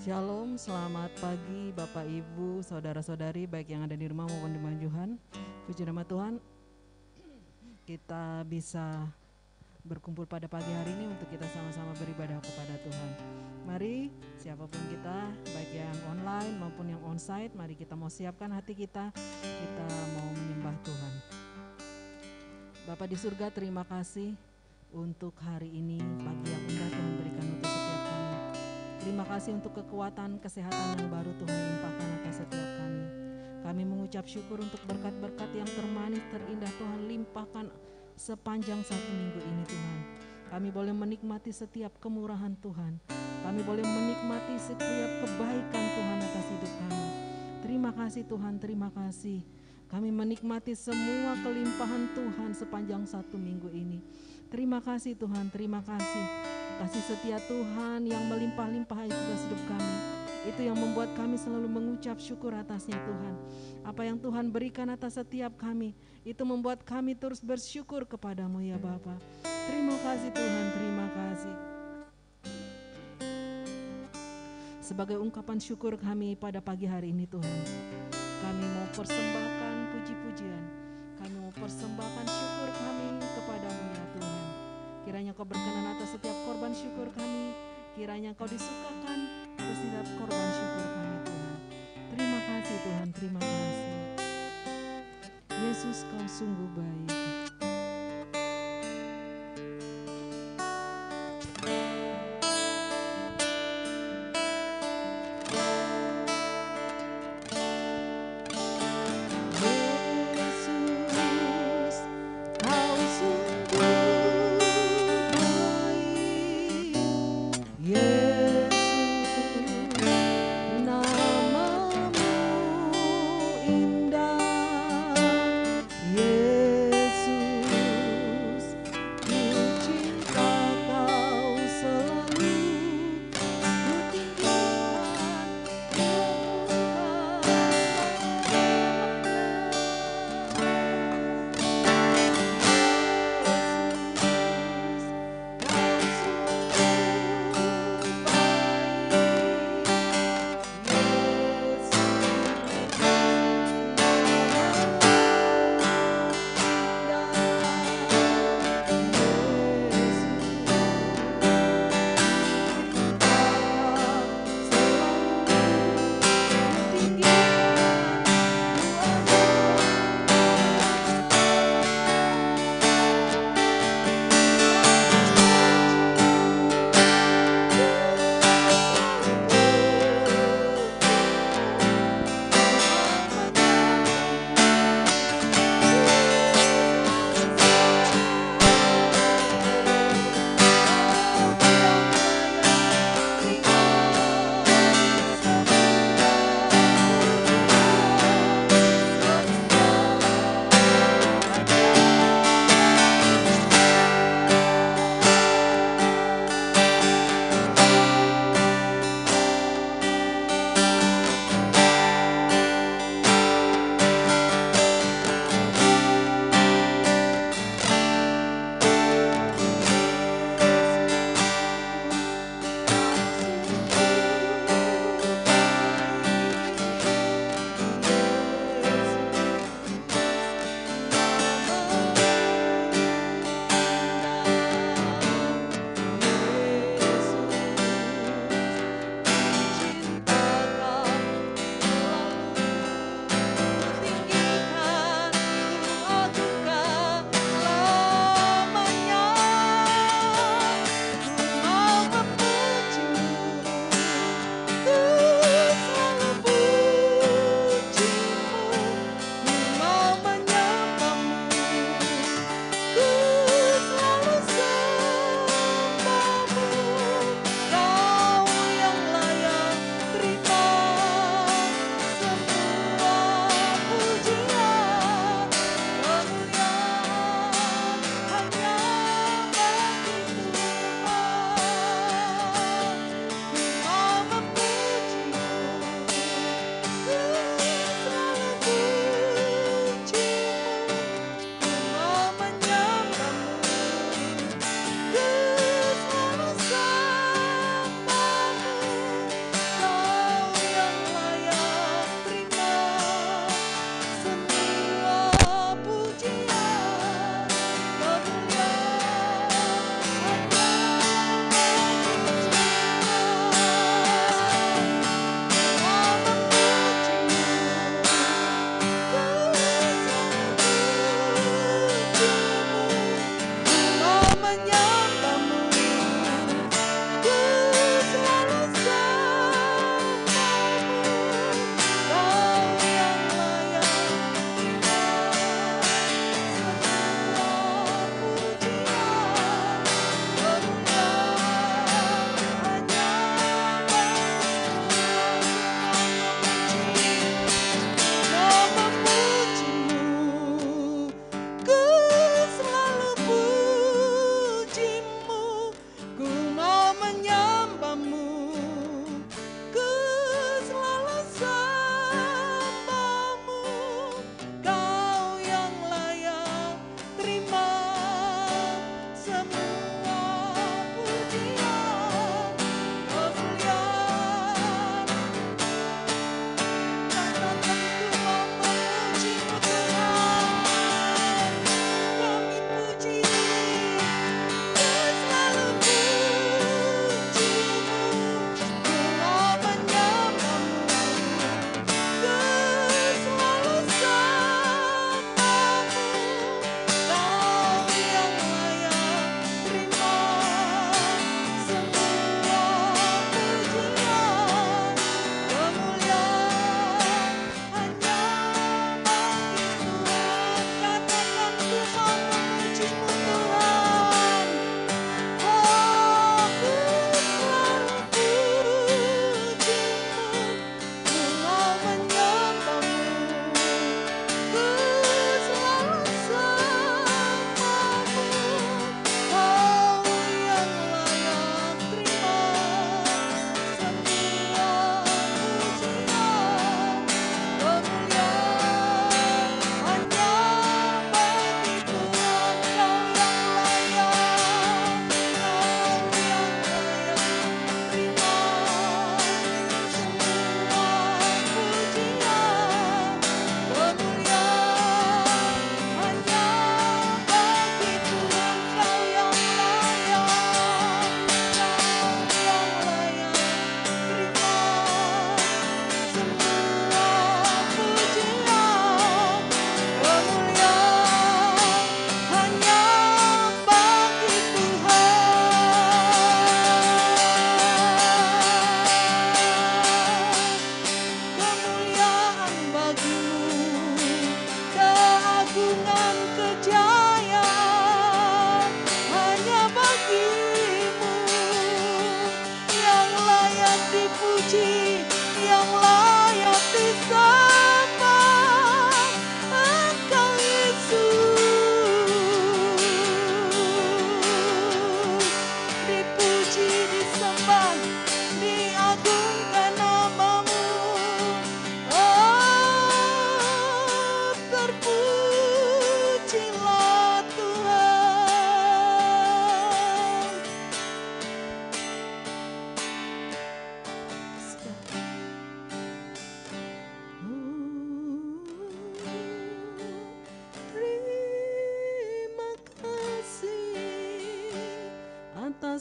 Shalom, selamat pagi Bapak Ibu, saudara-saudari baik yang ada di rumah maupun di Manjuhan. Puji nama Tuhan, kita bisa berkumpul pada pagi hari ini untuk kita sama-sama beribadah kepada Tuhan. Mari siapapun kita, baik yang online maupun yang onsite, mari kita mau siapkan hati kita mau menyembah Tuhan. Bapak di surga, terima kasih untuk hari ini, pagi yang indah Tuhan berikan untuk setiap kami. Terima kasih untuk kekuatan, kesehatan yang baru Tuhan limpahkan atas setiap kami. Kami mengucap syukur untuk berkat-berkat yang termanis, terindah Tuhan limpahkan sepanjang satu minggu ini Tuhan. Kami boleh menikmati setiap kemurahan Tuhan. Kami boleh menikmati setiap kebaikan Tuhan atas hidup kami. Terima kasih Tuhan, terima kasih. Kami menikmati semua kelimpahan Tuhan sepanjang satu minggu ini. Terima kasih Tuhan, terima kasih. Kasih setia Tuhan yang melimpah-limpah atas hidup kami, itu yang membuat kami selalu mengucap syukur atasnya Tuhan. Apa yang Tuhan berikan atas setiap kami, itu membuat kami terus bersyukur kepadamu ya Bapa. Terima kasih Tuhan, terima kasih. Sebagai ungkapan syukur kami pada pagi hari ini Tuhan, kami mau persembahkan puji-pujian, kami mau persembahkan syukur kami kepadamu ya Tuhan. Kiranya Kau berkenan atas setiap korban syukur kami, kiranya Kau disukakan atas setiap korban syukur kami Tuhan. Terima kasih Tuhan, terima kasih. Yesus Kau sungguh baik. Yesus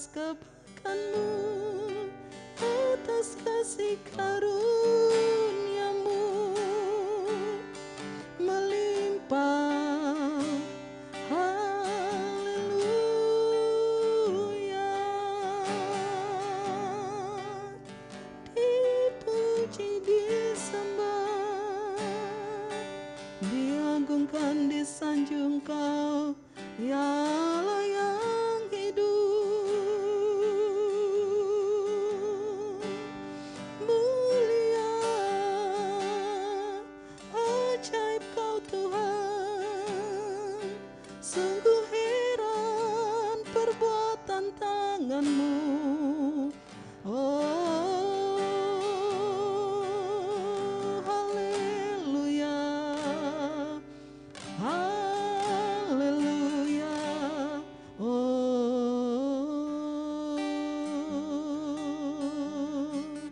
atas kebaikan-Mu, atas kasih karunia-Mu melimpah. Haleluya. Dipuji, disembah, diagungkan, disanjung Kau, ya Allah yang hidup. Mulia, ajaib Kau Tuhan, sungguh heran perbuatan tangan-Mu. Oh, haleluya, haleluya. Oh, amin.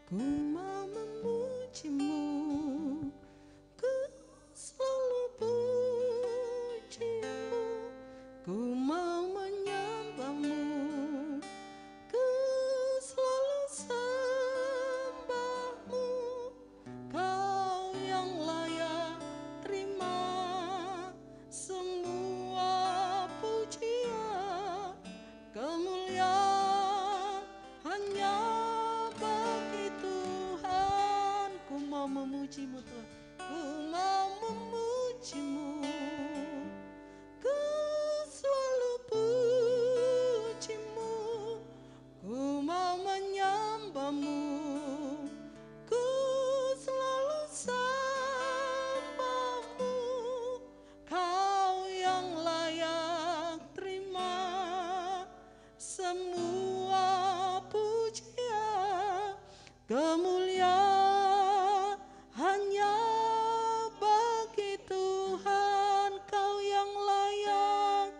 Ku mau memuji-Mu, ku selalu puji-Mu, ku mau menyembah-Mu, ku selalu sembah-Mu. Kau yang layak terima semua pujian, kemuliaan hanya bagi Tuhan. Ku mau memuji-Mu Tuhan, ku mau memuji-Mu, ku selalu puji-Mu, ku mau menyembah-Mu, ku selalu sembah-Mu. Kau yang layak terima semua pujian, kemuliaan hanya bagi Tuhan. Kau yang layak,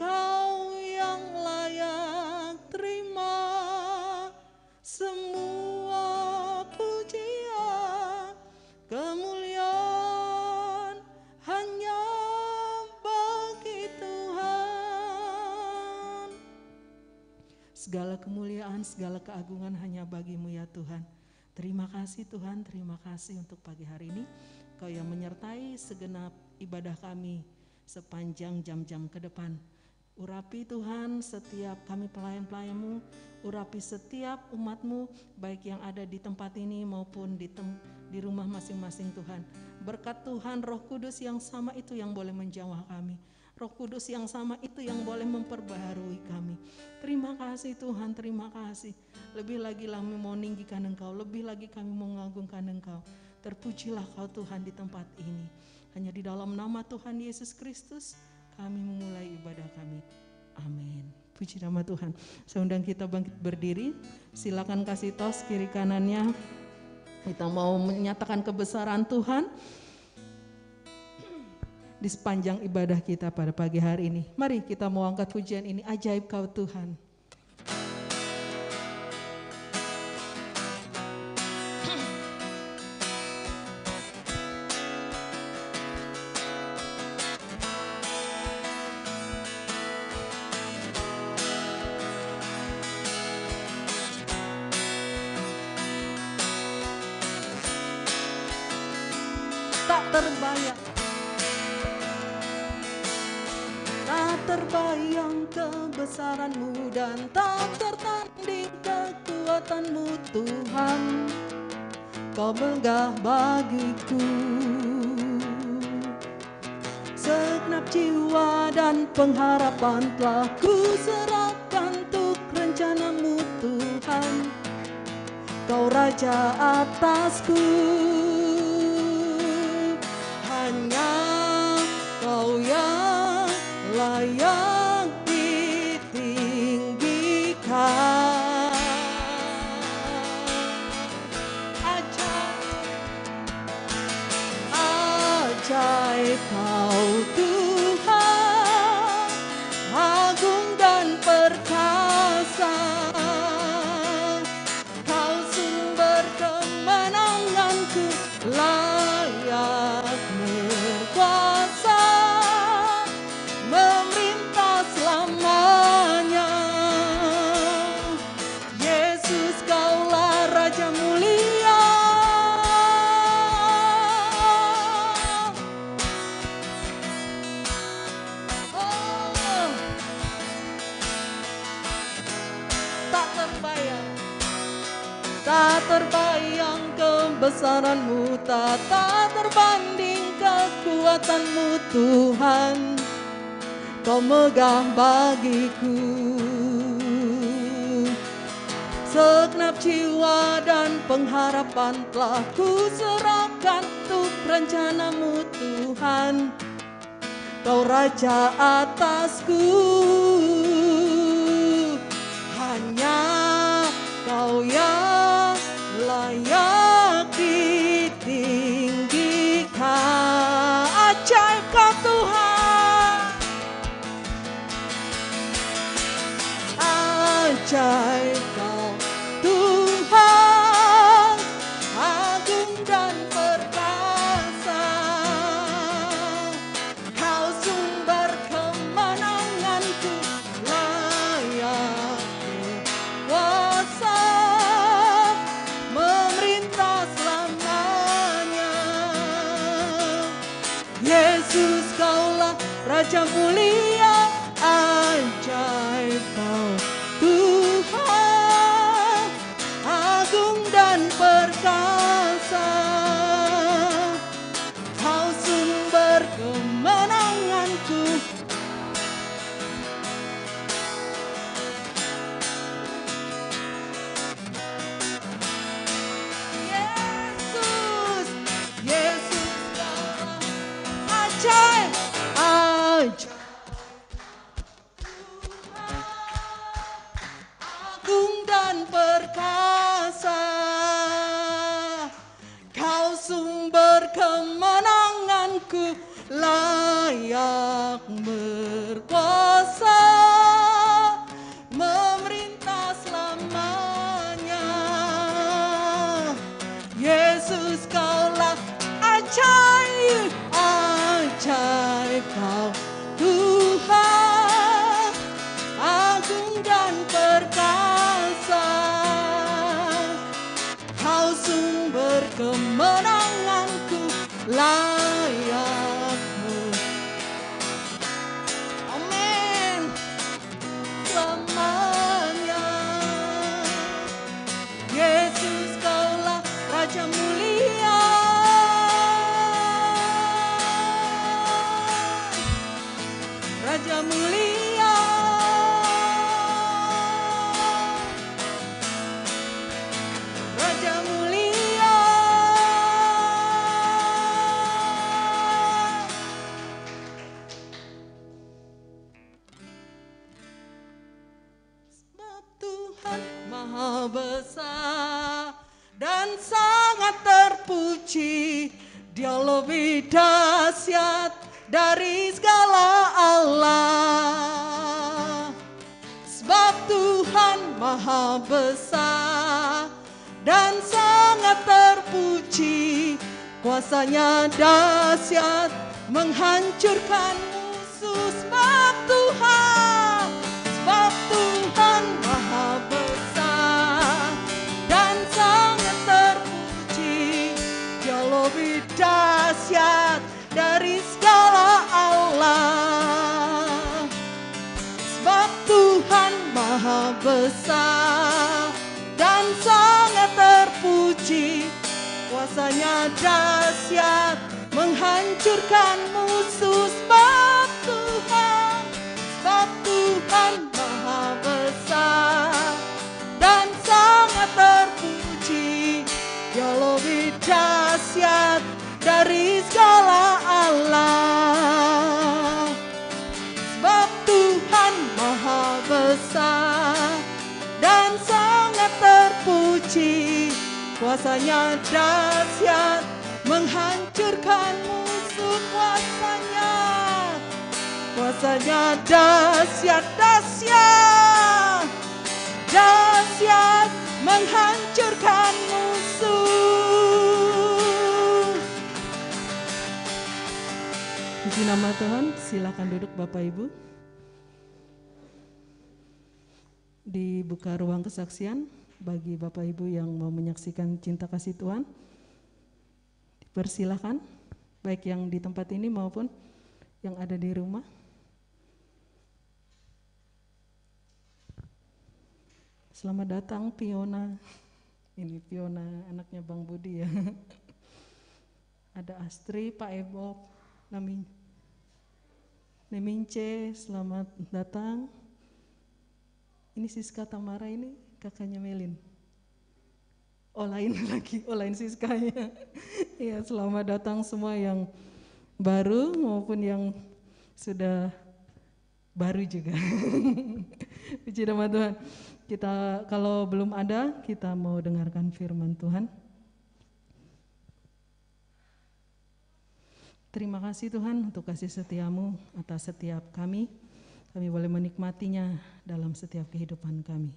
Kau yang layak terima semua pujian, kemuliaan hanya bagi Tuhan. Segala kemuliaan, segala keagungan hanya bagi-Mu ya Tuhan. Terima kasih Tuhan, terima kasih untuk pagi hari ini. Kau yang menyertai segenap ibadah kami sepanjang jam-jam ke depan. Urapi Tuhan setiap kami pelayan-pelayan-Mu, urapi setiap umat-Mu, baik yang ada di tempat ini maupun di rumah masing-masing Tuhan. Berkat Tuhan, Roh Kudus yang sama itu yang boleh menjamah kami. Roh Kudus yang sama itu yang boleh memperbaharui kami. Terima kasih Tuhan, terima kasih. Lebih lagi kami mau meninggikan Engkau, lebih lagi kami mau mengagungkan Engkau. Terpujilah Kau Tuhan di tempat ini. Hanya di dalam nama Tuhan Yesus Kristus kami memulai ibadah kami. Amin. Puji nama Tuhan. Saya undang kita bangkit berdiri. Silakan kasih tos kiri kanannya. Kita mau menyatakan kebesaran Tuhan di sepanjang ibadah kita pada pagi hari ini. Mari kita mau angkat pujian ini, ajaib Kau Tuhan. Tak terbayang, tak terbayang kebesaran-Mu dan tak tertanding kekuatan-Mu Tuhan. Kau megah bagiku, segenap jiwa dan pengharapan telah ku serahkan untuk rencana-Mu Tuhan. Kau Raja atasku, hanya Kau yang layak ditinggikan. Ajaib Kau Tuhan, agung dan perkasa. Tak terbayang kebesaran-Mu, tak terbanding kekuatan-Mu Tuhan. Kau megah bagiku. Segenap jiwa dan pengharapan telah ku serahkan untuk rencana-Mu Tuhan. Kau Raja atasku, hanya Kau yang layak ditinggikan. Ajaib Kau Tuhan, ajaib Kau Tuhan, agung dan perkasa. Kau sumber kemenanganku, layak kuasa memerintah selamanya. Yesus, Kaulah Raja mulia, ajaib Kau Tuhan, agung dan perkasa. Kau sumber kemenanganku. Yesus, Yesus Kaulah ajaib, ajaib agung dan perkasa. Kau sumber kemenanganku, layak berkuasa memerintah selamanya. Yesus, Kaulah ajaib, ajaib Kau Tuhan, agung dan perkasa. Kau sumber kemenanganku, layak-Mu. Amin. Selamanya. Yesus, Kaulah Raja mulia, Raja mulia, Raja mulia. Sebab Tuhan Maha Besar dan sangat terpuji, Dia lebih dahsyat dari segala Allah. Sebab Tuhan Maha Besar dan sangat terpuji, kuasa-Nya dahsyat menghancurkan musuh. Sebab Tuhan Maha Besar dan sangat terpuji, Dia lebih dahsyat dari segala Allah. Sebab Tuhan Maha Besar dan sangat terpuji, kuasa-Nya dahsyat menghancurkan musuh. Sebab Tuhan Maha Besar dan sangat terpuji, Dia lebih dahsyat dari segala Allah. Sebab Tuhan Maha Besar dan sangat terpuji, kuasa-Nya dahsyat menghancurkan musuh. Kuasa-Nya dahsyat, dahsyat, dahsyat menghancurkan musuh. Puji nama Tuhan. Silakan duduk Bapak Ibu. Dibuka ruang kesaksian bagi Bapak Ibu yang mau menyaksikan cinta kasih Tuhan. Dipersilakan, baik yang di tempat ini maupun yang ada di rumah. Selamat datang Fiona. Ini Fiona, anaknya Bang Budi ya. Ada Astri, Pak Ebob, Nemince, selamat datang. Ini Siska Tamara, ini kakaknya Melin. Oh lain lagi, oh lain Siskanya. Ya, selamat datang semua yang baru maupun yang sudah baru juga. Puji nama Tuhan. Kita kalau belum ada, kita mau dengarkan firman Tuhan. Terima kasih Tuhan untuk kasih setiamu atas setiap kami. Kami boleh menikmatinya dalam setiap kehidupan kami.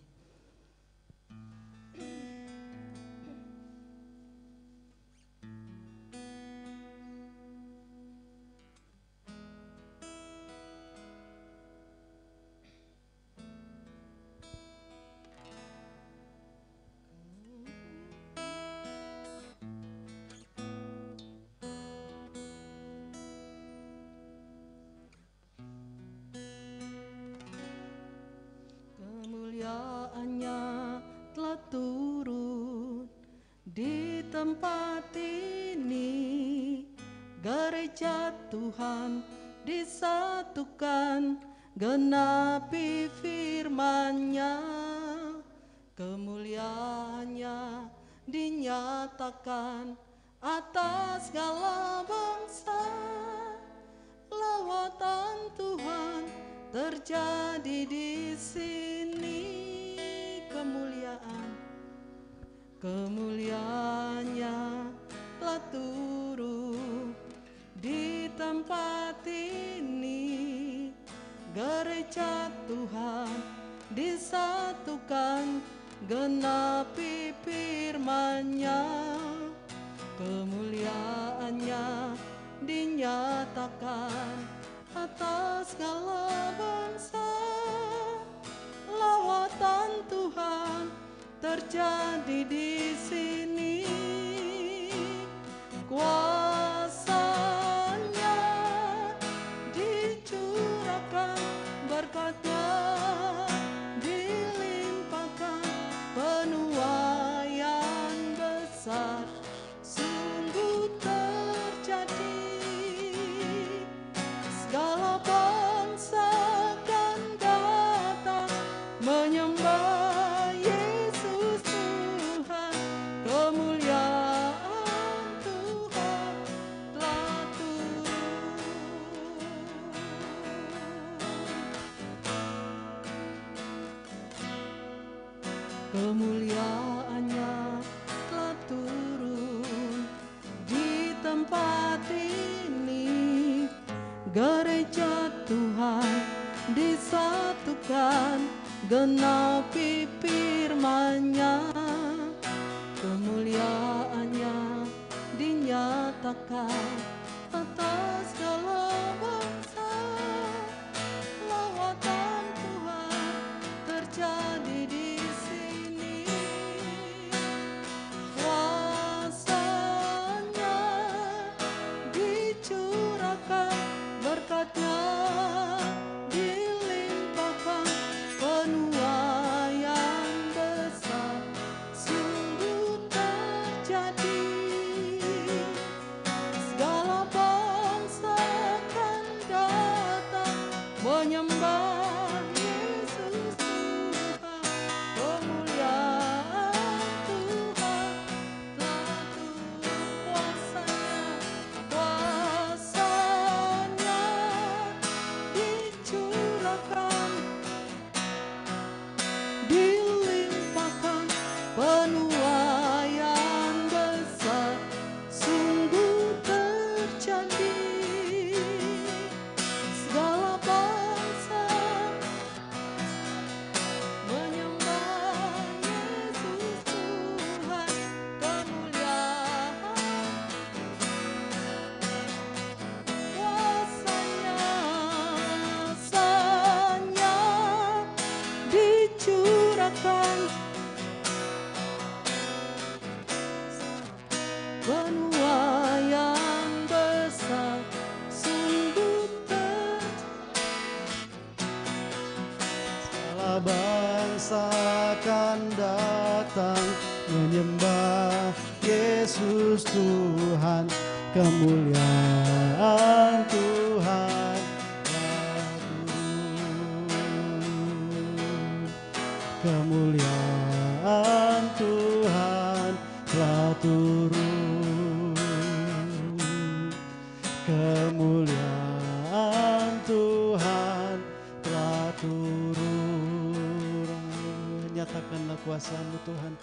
Kemuliaannya telah turun di tempat ini, gereja Tuhan disatukan, genapi firman-Nya. Kemuliaannya dinyatakan atas segala bangsa, lawatan Tuhan terjadi di sini. Kemuliaannya telah turun di tempat ini, gereja Tuhan disatukan, genapi firman-Nya. Kemuliaannya dinyatakan atas segala bangsa, lawatan Tuhan terjadi di sini. Kuasa-Nya dicurahkan, berkat-Nya dilimpahkan, penuaian besar sungguh terjadi. Segala bangsa akan datang menyembah Yesus Tuhan. Kemuliaan Tuhan telah turun. Kemuliaannya telah turun di tempat ini, gereja Tuhan disatukan, genapi firman-Nya. Kemuliaannya dinyatakan atas segala bangsa, lawatan Tuhan terjadi di sini. Kuasa-Nya dicurahkan, berkat-Nya dilimpahkan, penuaian besar sungguh terjadi. Segala bangsa akan datang menyembah Yesus Tuhan. Kemuliaan Tuhan telah turun. Kuasa-Nya dicurahkan, dilimpahkan, penuaian besar sungguh terjadi. Segala bangsa menyembah Yesus Tuhan. Kemuliaan kuasa-Nya dicurahkan, penuaian besar sungguh Segala bangsa akan datang menyembah Yesus Tuhan, kemuliaan Tuhan telah turun. Kemuliaan Tuhan telah turun. Kemuliaan Tuhan telah turun. Nyatakanlah kuasa-Mu Tuhan,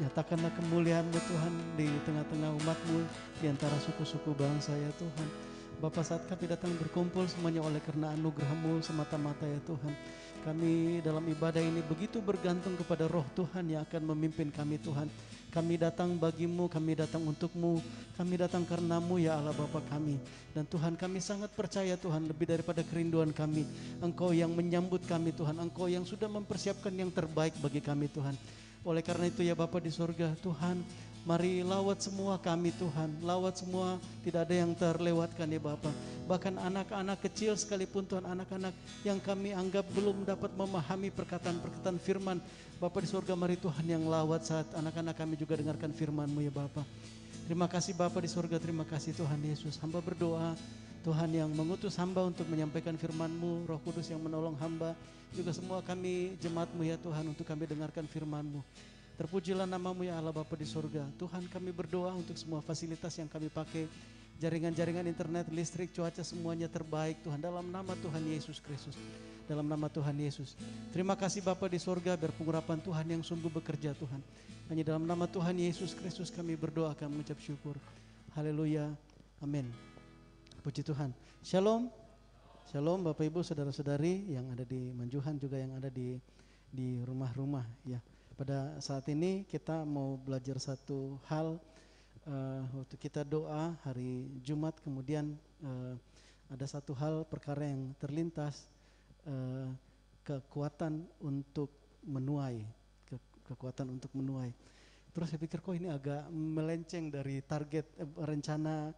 nyatakanlah kemuliaan-Mu Tuhan di tengah-tengah umat-Mu, di antara suku-suku bangsa ya Tuhan. Bapa, saat kami datang berkumpul semuanya oleh karena anugerah-Mu semata-mata ya Tuhan. Kami dalam ibadah ini begitu bergantung kepada Roh Tuhan yang akan memimpin kami Tuhan. Kami datang bagimu, kami datang untukmu, kami datang karenamu ya Allah Bapa kami. Dan Tuhan, kami sangat percaya Tuhan, lebih daripada kerinduan kami, Engkau yang menyambut kami Tuhan, Engkau yang sudah mempersiapkan yang terbaik bagi kami Tuhan. Oleh karena itu ya Bapa di surga, Tuhan, mari lawat semua kami Tuhan, lawat semua, tidak ada yang terlewatkan ya Bapa. Bahkan anak-anak kecil sekalipun Tuhan, anak-anak yang kami anggap belum dapat memahami perkataan-perkataan firman, Bapa di surga, mari Tuhan yang lawat saat anak-anak kami juga dengarkan firman-Mu ya Bapa. Terima kasih Bapa di surga, terima kasih Tuhan Yesus. Hamba berdoa, Tuhan yang mengutus hamba untuk menyampaikan firman-Mu, Roh Kudus yang menolong hamba, juga semua kami jemaat-Mu ya Tuhan, untuk kami dengarkan firman-Mu. Terpujilah nama-Mu ya Allah Bapa di surga. Tuhan, kami berdoa untuk semua fasilitas yang kami pakai, jaringan-jaringan internet, listrik, cuaca, semuanya terbaik Tuhan, dalam nama Tuhan Yesus Kristus. Dalam nama Tuhan Yesus. Terima kasih Bapa di surga, biar pengurapan Tuhan yang sungguh bekerja Tuhan. Hanya dalam nama Tuhan Yesus Kristus kami berdoa, kami mengucap syukur. Haleluya. Amin. Puji Tuhan. Shalom. Shalom Bapak Ibu saudara-saudari yang ada di Manjuhan, juga yang ada di rumah-rumah ya. Pada saat ini kita mau belajar satu hal. Waktu kita doa hari Jumat, kemudian ada satu hal perkara yang terlintas, kekuatan untuk menuai, kekuatan untuk menuai. Terus saya pikir kok ini agak melenceng dari target rencana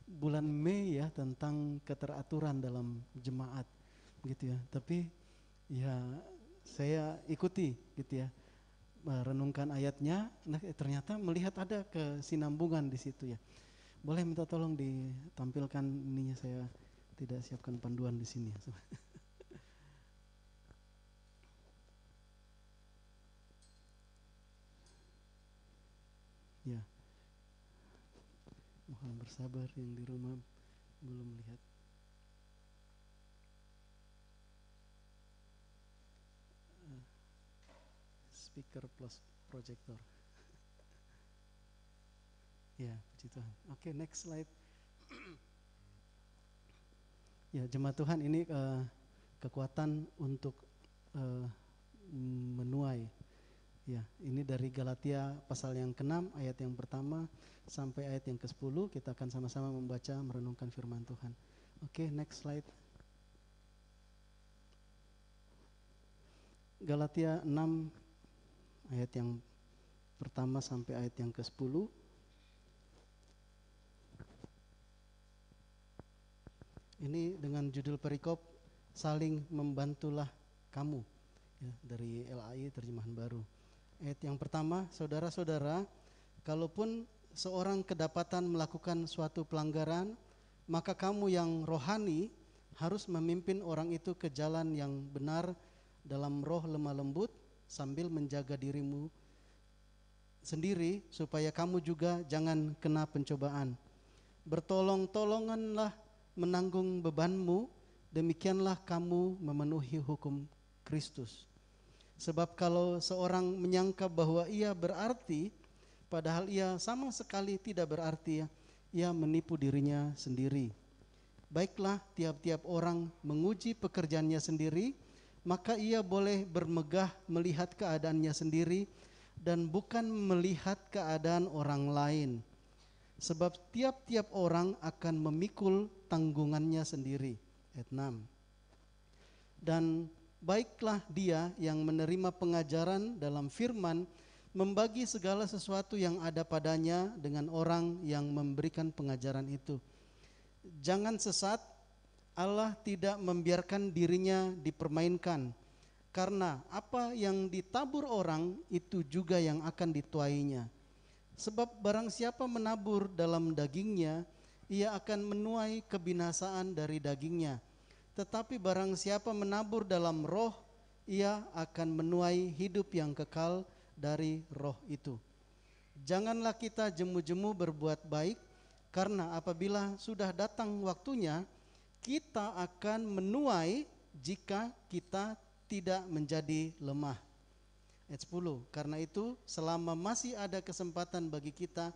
bulan Mei ya, tentang keteraturan dalam jemaat gitu ya. Tapi ya saya ikuti gitu ya, merenungkan ayatnya, nah ternyata melihat ada kesinambungan di situ ya. Boleh minta tolong ditampilkan ininya, saya tidak siapkan panduan di sini. Ya, mohon bersabar yang di rumah belum lihat. Speaker plus projector. Ya, puji Tuhan. Oke, next slide. Ya, jemaat Tuhan, ini kekuatan untuk menuai. Ya, ini dari Galatia pasal yang ke-6 ayat yang pertama sampai ayat yang ke-10. Kita akan sama-sama membaca, merenungkan firman Tuhan. Oke, next slide. Galatia 6 ayat yang pertama sampai ayat yang ke-10. Ini dengan judul perikop, saling membantulah kamu ya, dari LAI terjemahan baru. Ayat yang pertama, saudara-saudara, kalaupun seorang kedapatan melakukan suatu pelanggaran, maka kamu yang rohani harus memimpin orang itu ke jalan yang benar dalam roh lemah lembut, sambil menjaga dirimu sendiri supaya kamu juga jangan kena pencobaan. Bertolong-tolonganlah menanggung bebanmu, demikianlah kamu memenuhi hukum Kristus. Sebab kalau seorang menyangka bahwa ia berarti, padahal ia sama sekali tidak berarti, ia menipu dirinya sendiri. Baiklah, tiap-tiap orang menguji pekerjaannya sendiri, maka ia boleh bermegah melihat keadaannya sendiri dan bukan melihat keadaan orang lain. Sebab tiap-tiap orang akan memikul tanggungannya sendiri. Ayat 6. Dan baiklah dia yang menerima pengajaran dalam firman, membagi segala sesuatu yang ada padanya dengan orang yang memberikan pengajaran itu. Jangan sesat, Allah tidak membiarkan dirinya dipermainkan. Karena apa yang ditabur orang itu juga yang akan dituainya. Sebab barang siapa menabur dalam dagingnya, ia akan menuai kebinasaan dari dagingnya. Tetapi barang siapa menabur dalam roh, ia akan menuai hidup yang kekal dari roh itu. Janganlah kita jemu-jemu berbuat baik, karena apabila sudah datang waktunya, kita akan menuai jika kita tidak menjadi lemah. Ayat 10, karena itu selama masih ada kesempatan bagi kita,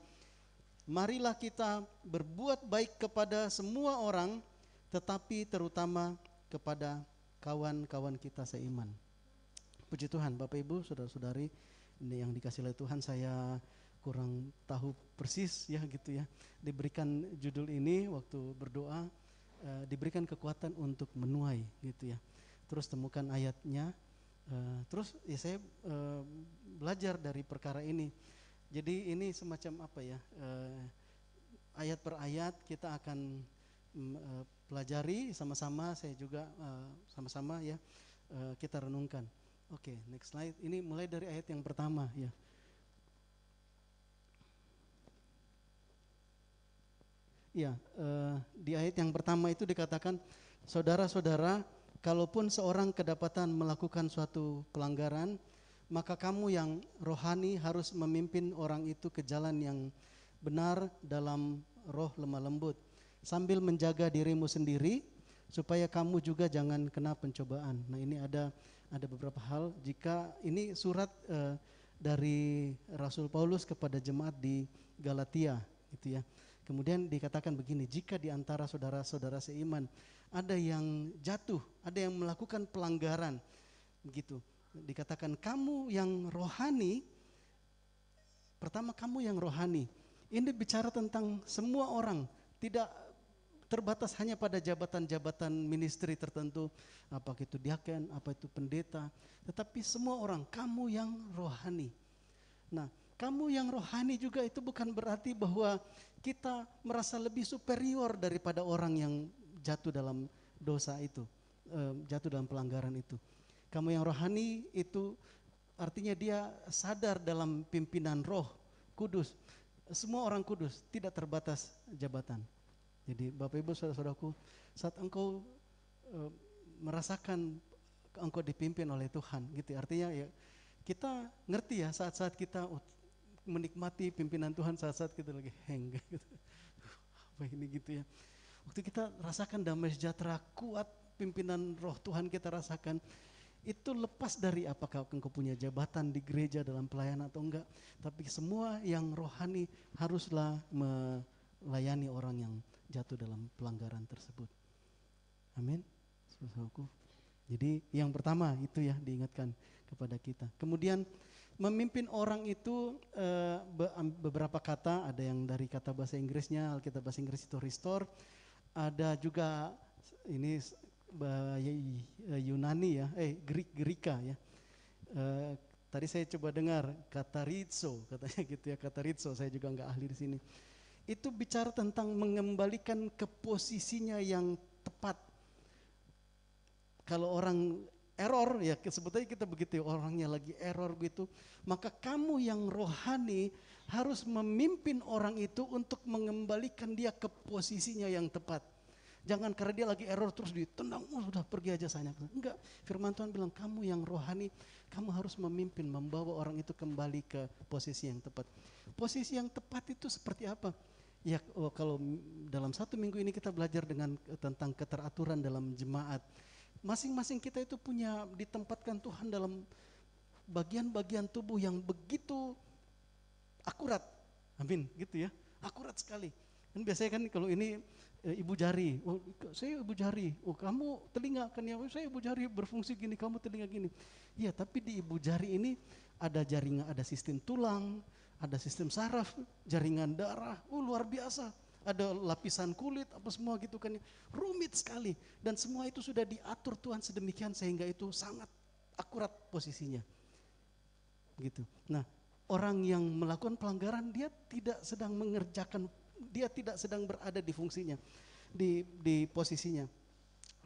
marilah kita berbuat baik kepada semua orang, tetapi terutama kepada kawan-kawan kita seiman. Puji Tuhan, Bapak Ibu, saudara-saudari, ini yang dikasih oleh Tuhan, saya kurang tahu persis ya gitu ya. Diberikan judul ini waktu berdoa, diberikan kekuatan untuk menuai gitu ya. Terus temukan ayatnya, terus ya saya belajar dari perkara ini. Jadi ini semacam apa ya, ayat per ayat kita akan pelajari sama-sama, saya juga sama-sama ya kita renungkan. Oke, next slide. Ini mulai dari ayat yang pertama ya. Ya, di ayat yang pertama itu dikatakan, saudara-saudara, kalaupun seorang kedapatan melakukan suatu pelanggaran, maka kamu yang rohani harus memimpin orang itu ke jalan yang benar dalam roh lemah lembut, sambil menjaga dirimu sendiri, supaya kamu juga jangan kena pencobaan. Nah ini ada beberapa hal. Jika ini surat dari Rasul Paulus kepada jemaat di Galatia, gitu ya. Kemudian dikatakan begini, jika di antara saudara-saudara seiman ada yang jatuh, ada yang melakukan pelanggaran, begitu. Dikatakan kamu yang rohani, pertama kamu yang rohani. Ini bicara tentang semua orang, tidak terbatas hanya pada jabatan-jabatan ministry tertentu, apa itu diaken, apa itu pendeta, tetapi semua orang, kamu yang rohani. Nah, kamu yang rohani juga itu bukan berarti bahwa kita merasa lebih superior daripada orang yang jatuh dalam dosa itu, jatuh dalam pelanggaran itu. Kamu yang rohani itu artinya dia sadar dalam pimpinan Roh Kudus. Semua orang kudus, tidak terbatas jabatan. Jadi Bapak Ibu saudara-saudaraku, saat engkau merasakan engkau dipimpin oleh Tuhan, gitu. Artinya ya kita ngerti ya saat-saat kita menikmati pimpinan Tuhan, saat-saat kita lagi hang gitu. Apa ini gitu ya. Waktu kita rasakan damai sejahtera kuat, pimpinan Roh Tuhan kita rasakan, itu lepas dari apakah engkau punya jabatan di gereja dalam pelayanan atau enggak, tapi semua yang rohani haruslah melayani orang yang jatuh dalam pelanggaran tersebut. Amin. Saudaraku. Jadi yang pertama itu ya diingatkan kepada kita. Kemudian memimpin orang itu beberapa kata, ada yang dari kata bahasa Inggrisnya, Alkitab bahasa Inggris itu restore, ada juga ini Yunani ya, Greka ya. Tadi saya coba dengar katarizo, katanya gitu ya, katarizo, saya juga nggak ahli di sini. Itu bicara tentang mengembalikan ke posisinya yang tepat. Kalau orang error ya sebetulnya kita begitu, orangnya lagi error gitu, maka kamu yang rohani harus memimpin orang itu untuk mengembalikan dia ke posisinya yang tepat. Jangan karena dia lagi error terus ditendang, sudah pergi aja sana. Enggak, firman Tuhan bilang kamu yang rohani, kamu harus memimpin, membawa orang itu kembali ke posisi yang tepat. Posisi yang tepat itu seperti apa? Ya kalau dalam 1 minggu ini kita belajar tentang keteraturan dalam jemaat. Masing-masing kita itu punya ditempatkan Tuhan dalam bagian-bagian tubuh yang begitu akurat. Amin, gitu ya. Akurat sekali. Dan biasanya kan kalau ini ibu jari, oh saya ibu jari, oh kamu telinga kan ya, saya ibu jari berfungsi gini, kamu telinga gini. Iya, tapi di ibu jari ini ada jaringan, ada sistem tulang, ada sistem saraf, jaringan darah, luar biasa. Ada lapisan kulit, apa semua gitu kan, rumit sekali. Dan semua itu sudah diatur Tuhan sedemikian sehingga itu sangat akurat posisinya. Gitu. Nah, orang yang melakukan pelanggaran dia tidak sedang mengerjakan, dia tidak sedang berada di fungsinya, di posisinya.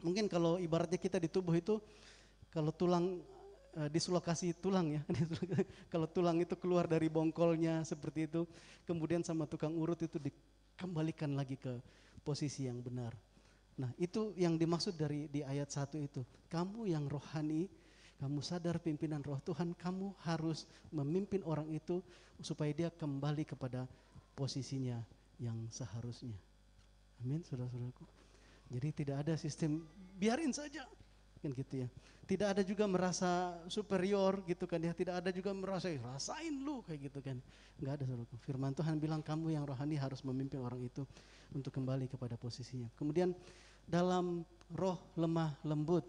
Mungkin kalau ibaratnya kita di tubuh itu, kalau tulang dislokasi tulang ya. Kalau tulang itu keluar dari bongkolnya seperti itu, kemudian sama tukang urut itu dikembalikan lagi ke posisi yang benar. Nah itu yang dimaksud di ayat 1 itu. Kamu yang rohani, kamu sadar pimpinan roh Tuhan, kamu harus memimpin orang itu supaya dia kembali kepada posisinya yang seharusnya. Amin, saudara-saudaraku. Jadi tidak ada sistem biarin saja, kan gitu ya. Tidak ada juga merasa superior gitu kan ya. Tidak ada juga merasa rasain lu kayak gitu kan. Enggak ada, saudaraku. Firman Tuhan bilang kamu yang rohani harus memimpin orang itu untuk kembali kepada posisinya. Kemudian dalam roh lemah lembut,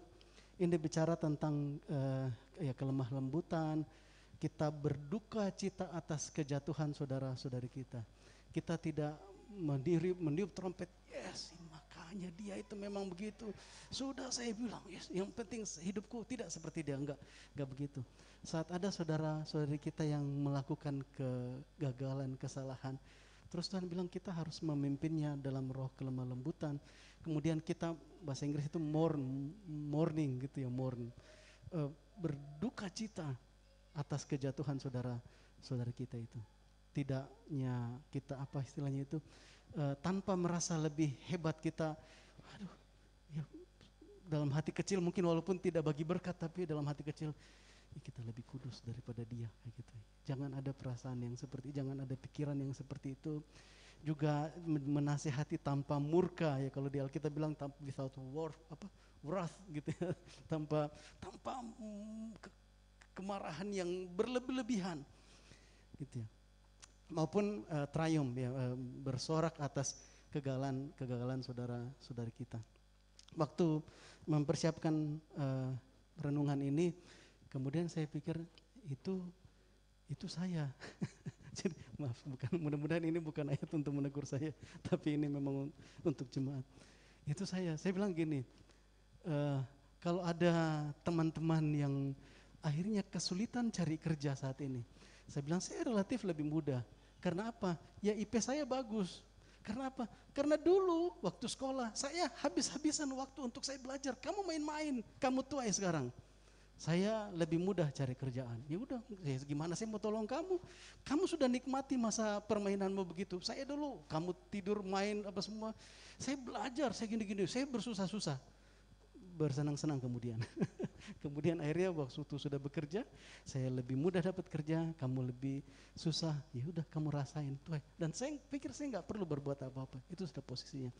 ini bicara tentang kelemah lembutan. Kita berduka cita atas kejatuhan saudara-saudari kita. Kita tidak meniup trompet, yes makanya dia itu memang begitu. Sudah saya bilang, yes, yang penting hidupku tidak seperti dia. Enggak begitu. Saat ada saudara-saudari kita yang melakukan kegagalan, kesalahan, terus Tuhan bilang kita harus memimpinnya dalam roh kelemah lembutan. Kemudian kita, bahasa Inggris itu mourning gitu ya, berduka cita atas kejatuhan saudara kita itu. Tidaknya kita apa istilahnya itu, tanpa merasa lebih hebat kita, aduh ya, dalam hati kecil mungkin walaupun tidak bagi berkat, tapi dalam hati kecil ya kita lebih kudus daripada dia kayak gitu. Jangan ada perasaan yang seperti, jangan ada pikiran yang seperti itu. Juga menasihati tanpa murka ya, kalau di Alkitab bilang without wrath gitu ya, tanpa kemarahan yang berlebihan gitu ya. Maupun triumph ya, bersorak atas kegagalan saudara-saudari kita. Waktu mempersiapkan renungan ini, kemudian saya pikir itu saya. Jadi maaf, mudah-mudahan ini bukan ayat untuk menegur saya, tapi ini memang untuk jemaat. Itu saya bilang gini, kalau ada teman-teman yang akhirnya kesulitan cari kerja saat ini, saya bilang saya relatif lebih mudah. Karena apa? Ya IP saya bagus. Karena apa? Karena dulu waktu sekolah saya habis-habisan waktu untuk saya belajar. Kamu main-main, kamu tua sekarang. Saya lebih mudah cari kerjaan. Ya udah, gimana saya mau tolong kamu? Kamu sudah nikmati masa permainanmu begitu. Saya dulu, kamu tidur main apa semua. Saya belajar, saya gini-gini, saya bersusah-susah. Bersenang-senang kemudian. Kemudian akhirnya waktu itu sudah bekerja, saya lebih mudah dapat kerja, kamu lebih susah. Ya udah, kamu rasain tuh. Dan saya pikir saya nggak perlu berbuat apa-apa. Itu sudah posisinya.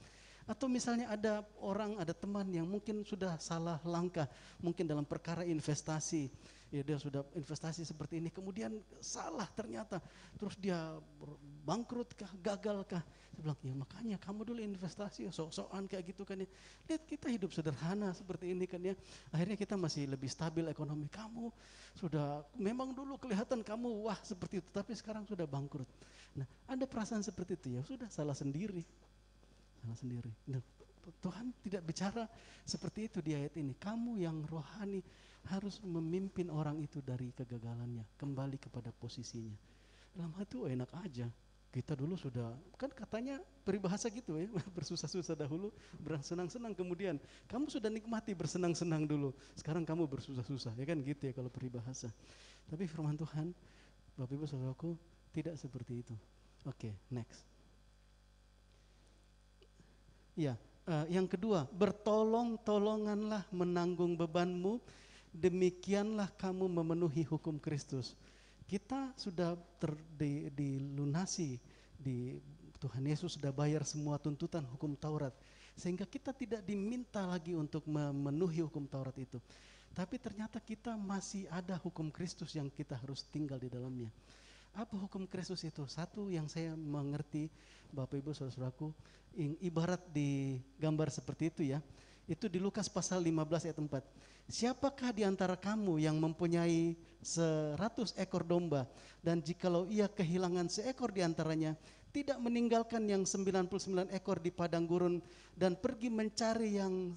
Atau misalnya ada teman yang mungkin sudah salah langkah, mungkin dalam perkara investasi, ya dia sudah investasi seperti ini, kemudian salah ternyata, terus dia bangkrut kah, gagal kah? Saya bilang, ya makanya kamu dulu investasi, sok-sokan kayak gitu kan ya. Lihat kita hidup sederhana seperti ini kan ya, akhirnya kita masih lebih stabil ekonomi. Kamu sudah, memang dulu kelihatan kamu wah seperti itu, tapi sekarang sudah bangkrut. Nah ada perasaan seperti itu, ya sudah salah sendiri. Nah, Tuhan tidak bicara seperti itu di ayat ini. Kamu yang rohani harus memimpin orang itu dari kegagalannya, kembali kepada posisinya. Dalam hati enak aja. Kita dulu sudah, kan katanya peribahasa gitu ya, bersusah-susah dahulu, bersenang-senang kemudian. Kamu sudah nikmati bersenang-senang dulu, sekarang kamu bersusah-susah, ya kan gitu ya kalau peribahasa. Tapi firman Tuhan, Bapak Ibu Saudaraku, tidak seperti itu. Oke, next. Ya, yang kedua, bertolong-tolonganlah menanggung bebanmu, demikianlah kamu memenuhi hukum Kristus. Kita sudah dilunasi, Tuhan Yesus sudah bayar semua tuntutan hukum Taurat, sehingga kita tidak diminta lagi untuk memenuhi hukum Taurat itu. Tapi ternyata kita masih ada hukum Kristus yang kita harus tinggal di dalamnya. Apa hukum Kristus itu? Satu yang saya mengerti, Bapak Ibu Saudaraku, ibarat di gambar seperti itu ya. Itu di Lukas pasal 15 ayat 4. Siapakah di antara kamu yang mempunyai 100 ekor domba, dan jikalau ia kehilangan seekor di antaranya, tidak meninggalkan yang 99 ekor di padang gurun dan pergi mencari yang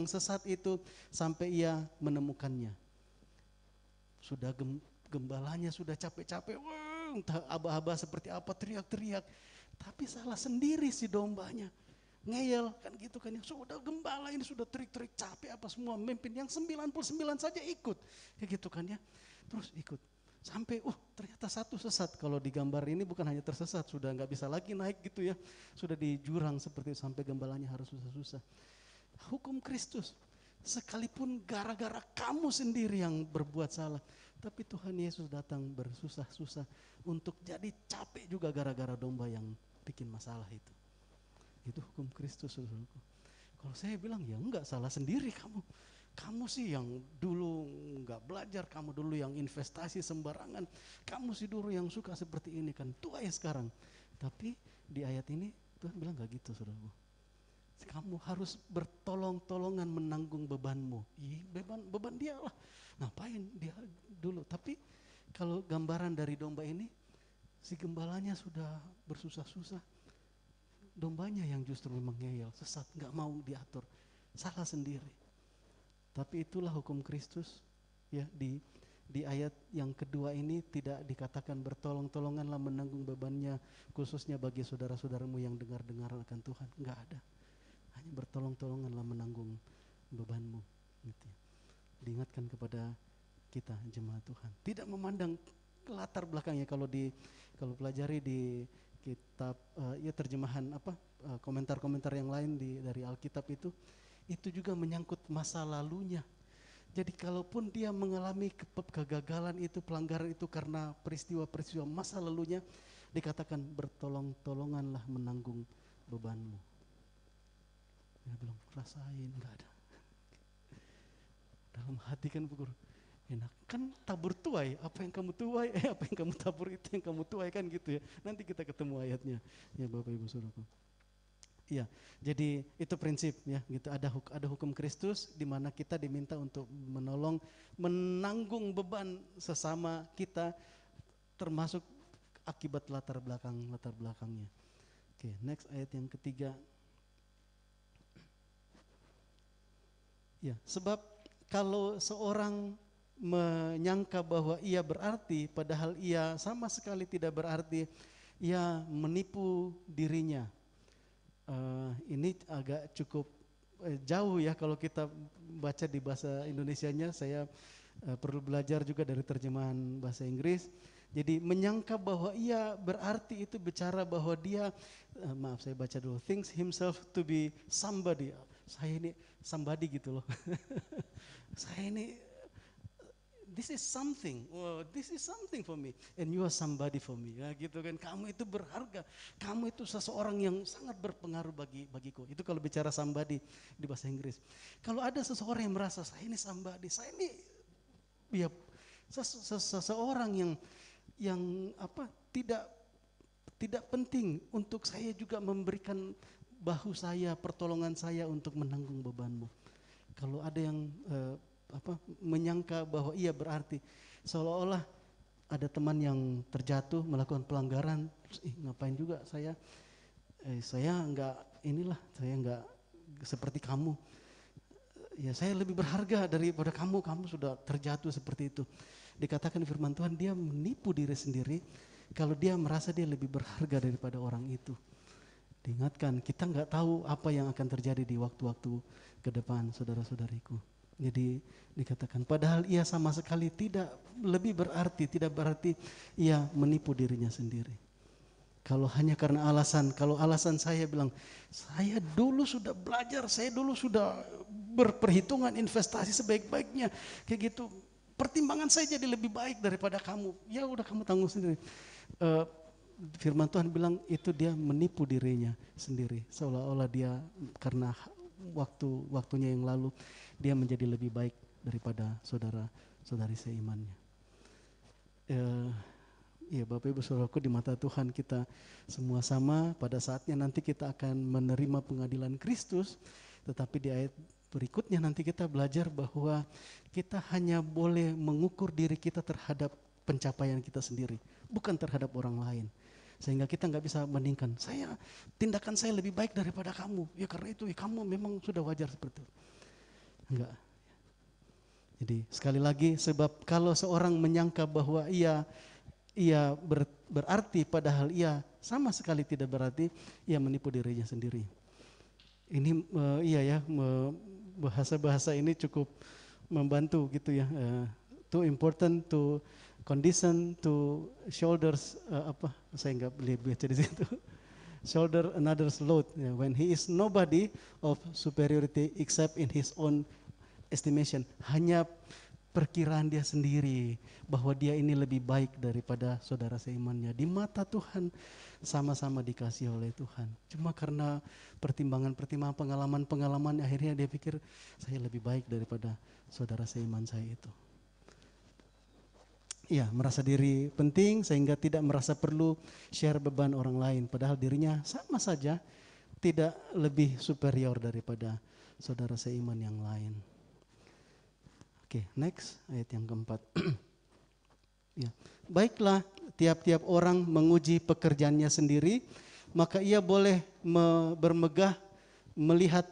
sesat itu sampai ia menemukannya. Sudah gembalanya sudah capek-capek, entah aba-aba seperti apa, teriak-teriak, tapi salah sendiri si dombanya. ngeyel kan gitu kan, yang sudah gembala ini sudah terik-terik capek apa semua memimpin, yang 99 saja ikut kayak gitu kan ya, terus ikut sampai ternyata satu sesat. Kalau di gambar ini bukan hanya tersesat, sudah nggak bisa lagi naik gitu ya, sudah di jurang seperti itu, sampai gembalanya harus susah-susah. Hukum Kristus, sekalipun gara-gara kamu sendiri yang berbuat salah, tapi Tuhan Yesus datang bersusah-susah untuk jadi capek juga gara-gara domba yang bikin masalah itu. Itu hukum Kristus, saudaraku. Kalau saya bilang ya enggak, salah sendiri kamu. Kamu sih yang dulu enggak belajar, kamu dulu yang investasi sembarangan, kamu sih dulu yang suka seperti ini kan, tua ya sekarang. Tapi di ayat ini Tuhan bilang enggak gitu, saudaraku. Kamu harus bertolong-tolongan menanggung bebanmu. Beban dia lah. Ngapain dia dulu? Tapi kalau gambaran dari domba ini, si gembalanya sudah bersusah-susah, dombanya yang justru memang ngeyel, sesat, gak mau diatur, salah sendiri. Tapi itulah hukum Kristus ya. Di ayat yang kedua ini tidak dikatakan bertolong-tolonganlah menanggung bebannya, khususnya bagi saudara-saudaramu yang dengar-dengar akan Tuhan, gak ada. Hanya bertolong-tolonganlah menanggung bebanmu gitu ya. Diingatkan kepada kita jemaat Tuhan, tidak memandang latar belakangnya. Kalau pelajari di kitab ya terjemahan komentar-komentar yang lain dari Alkitab itu juga menyangkut masa lalunya. Jadi kalaupun dia mengalami kegagalan itu, pelanggaran itu karena peristiwa-peristiwa masa lalunya, dikatakan bertolong-tolonganlah menanggung bebanmu. Dia bilang rasain, enggak ada. Dalam hati kan pukul, enak kan tabur tuai, apa yang kamu tuai, apa yang kamu tabur itu yang kamu tuai kan gitu ya. Nanti kita ketemu ayatnya ya Bapak Ibu Saudaraku. Iya, jadi itu prinsip ya gitu. Ada hukum Kristus di mana kita diminta untuk menolong, menanggung beban sesama kita, termasuk akibat latar belakangnya. Oke, next ayat yang ketiga. Ya, sebab kalau seorang menyangka bahwa ia berarti, padahal ia sama sekali tidak berarti, ia menipu dirinya. Ini agak cukup jauh ya kalau kita baca di bahasa Indonesianya. Saya perlu belajar juga dari terjemahan bahasa Inggris. Jadi menyangka bahwa ia berarti itu bicara bahwa dia, saya baca dulu, thinks himself to be somebody. Saya ini somebody gitu loh. Saya ini this is something, this is something for me, and you are somebody for me, ya gitu kan. Kamu itu berharga, kamu itu seseorang yang sangat berpengaruh bagiku. Itu kalau bicara somebody di bahasa Inggris. Kalau ada seseorang yang merasa saya ini somebody, saya ini ya seseorang yang tidak penting untuk saya juga memberikan bahu saya, pertolongan saya untuk menanggung bebanmu. Kalau ada yang menyangka bahwa ia berarti, seolah-olah ada teman yang terjatuh melakukan pelanggaran, terus ngapain juga saya enggak saya enggak seperti kamu, ya saya lebih berharga daripada kamu sudah terjatuh seperti itu. Dikatakan firman Tuhan, dia menipu diri sendiri kalau dia merasa dia lebih berharga daripada orang itu. Diingatkan, kita enggak tahu apa yang akan terjadi di waktu-waktu ke depan, saudara-saudariku. Jadi dikatakan padahal ia sama sekali tidak berarti ia menipu dirinya sendiri. Kalau hanya karena kalau alasan saya bilang, saya dulu sudah belajar, saya dulu sudah berperhitungan investasi sebaik-baiknya, kayak gitu, pertimbangan saya jadi lebih baik daripada kamu, ya udah kamu tanggung sendiri. Firman Tuhan bilang itu dia menipu dirinya sendiri, seolah-olah dia karena waktunya yang lalu dia menjadi lebih baik daripada saudara-saudari seimannya. Ya Bapak Ibu Saudaraku, di mata Tuhan kita semua sama. Pada saatnya nanti kita akan menerima pengadilan Kristus. Tetapi di ayat berikutnya nanti kita belajar bahwa kita hanya boleh mengukur diri kita terhadap pencapaian kita sendiri, bukan terhadap orang lain. Sehingga kita nggak bisa bandingkan, tindakan saya lebih baik daripada kamu, ya karena itu kamu memang sudah wajar seperti itu. Enggak. Jadi sekali lagi, sebab kalau seorang menyangka bahwa ia berarti padahal ia sama sekali tidak berarti, ia menipu dirinya sendiri. Ini iya ya, bahasa-bahasa ini cukup membantu gitu ya. Too important to condition to shoulders apa? Saya nggak boleh baca di situ. Shoulder another's load. When he is nobody of superiority except in his own estimation. Hanya perkiraan dia sendiri bahwa dia ini lebih baik daripada saudara seimannya. Di mata Tuhan sama-sama dikasih oleh Tuhan. Cuma karena pertimbangan-pertimbangan, pengalaman-pengalaman, akhirnya dia pikir saya lebih baik daripada saudara seiman saya itu. Ya, merasa diri penting sehingga tidak merasa perlu share beban orang lain. Padahal dirinya sama saja tidak lebih superior daripada saudara seiman yang lain. Oke, next ayat yang keempat. Ya. Baiklah, tiap-tiap orang menguji pekerjaannya sendiri, maka ia boleh bermegah melihat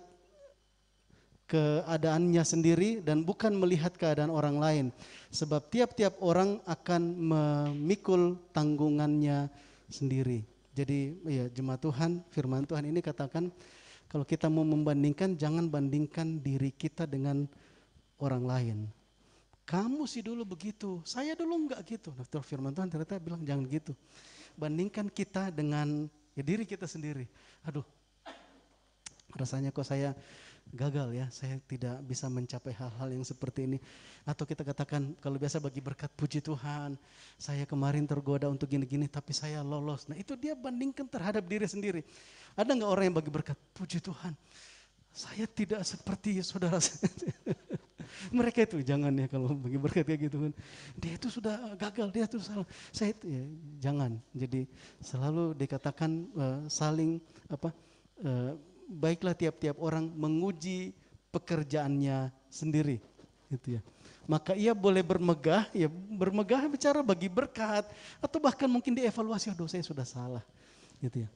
keadaannya sendiri dan bukan melihat keadaan orang lain. Sebab tiap-tiap orang akan memikul tanggungannya sendiri. Jadi ya jemaat Tuhan, firman Tuhan ini katakan kalau kita mau membandingkan, jangan bandingkan diri kita dengan orang lain. Kamu sih dulu begitu, saya dulu enggak gitu. Nah, firman Tuhan ternyata bilang jangan gitu. Bandingkan kita dengan ya diri kita sendiri. Aduh, rasanya kok saya gagal ya, saya tidak bisa mencapai hal-hal yang seperti ini. Atau kita katakan kalau biasa bagi berkat, puji Tuhan, saya kemarin tergoda untuk gini-gini tapi saya lolos. Nah itu dia bandingkan terhadap diri sendiri. Ada nggak orang yang bagi berkat, puji Tuhan, saya tidak seperti saudara saya. Mereka itu jangan ya kalau bagi berkat kayak gitu kan. Dia itu sudah gagal, dia itu salah. Saya itu ya jangan. Jadi selalu dikatakan saling baiklah tiap-tiap orang menguji pekerjaannya sendiri, gitu ya. Maka ia boleh bermegah, ya bermegah bicara bagi berkat atau bahkan mungkin dievaluasi, aduh saya sudah salah, gitu ya.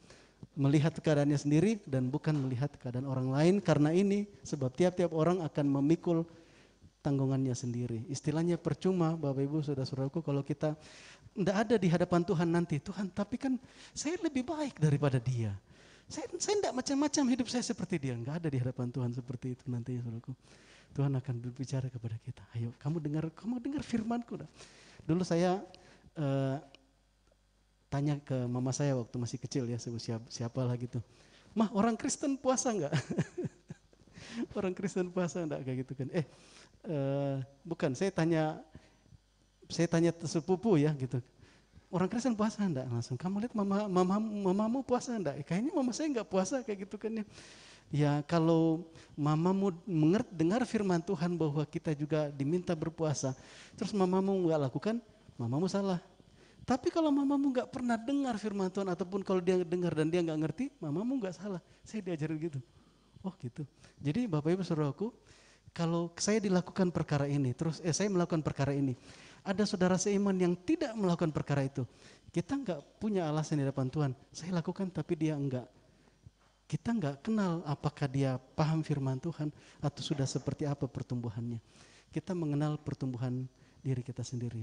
Melihat keadaannya sendiri dan bukan melihat keadaan orang lain karena ini sebab tiap-tiap orang akan memikul tanggungannya sendiri. Istilahnya percuma Bapak Ibu Saudara-saudaraku kalau kita tidak ada di hadapan Tuhan nanti. Tuhan tapi kan saya lebih baik daripada dia. Saya tidak macam-macam hidup saya seperti dia. Enggak ada di hadapan Tuhan seperti itu nanti saudaraku. Tuhan akan berbicara kepada kita. Ayo kamu dengar firman-Ku. Dulu saya tanya ke mama saya waktu masih kecil ya, siapalah gitu. Mah orang Kristen puasa enggak? Orang Kristen puasa enggak kayak gitu kan. Bukan, saya tanya sepupu ya gitu. Orang Kristen puasa enggak? Langsung kamu lihat mamamu puasa enggak? Kayaknya mama saya enggak puasa kayak gitu kan ya. Ya kalau mamamu dengar firman Tuhan bahwa kita juga diminta berpuasa, terus mamamu enggak lakukan, mamamu salah. Tapi kalau mamamu enggak pernah dengar firman Tuhan ataupun kalau dia dengar dan dia enggak ngerti, mamamu enggak salah. Saya diajarin gitu. Oh gitu. Jadi Bapak Ibu Saudaraku, kalau saya dilakukan perkara ini, terus saya melakukan perkara ini, ada saudara seiman yang tidak melakukan perkara itu, kita enggak punya alasan di hadapan Tuhan. Saya lakukan tapi dia enggak. Kita enggak kenal apakah dia paham firman Tuhan atau sudah seperti apa pertumbuhannya. Kita mengenal pertumbuhan diri kita sendiri.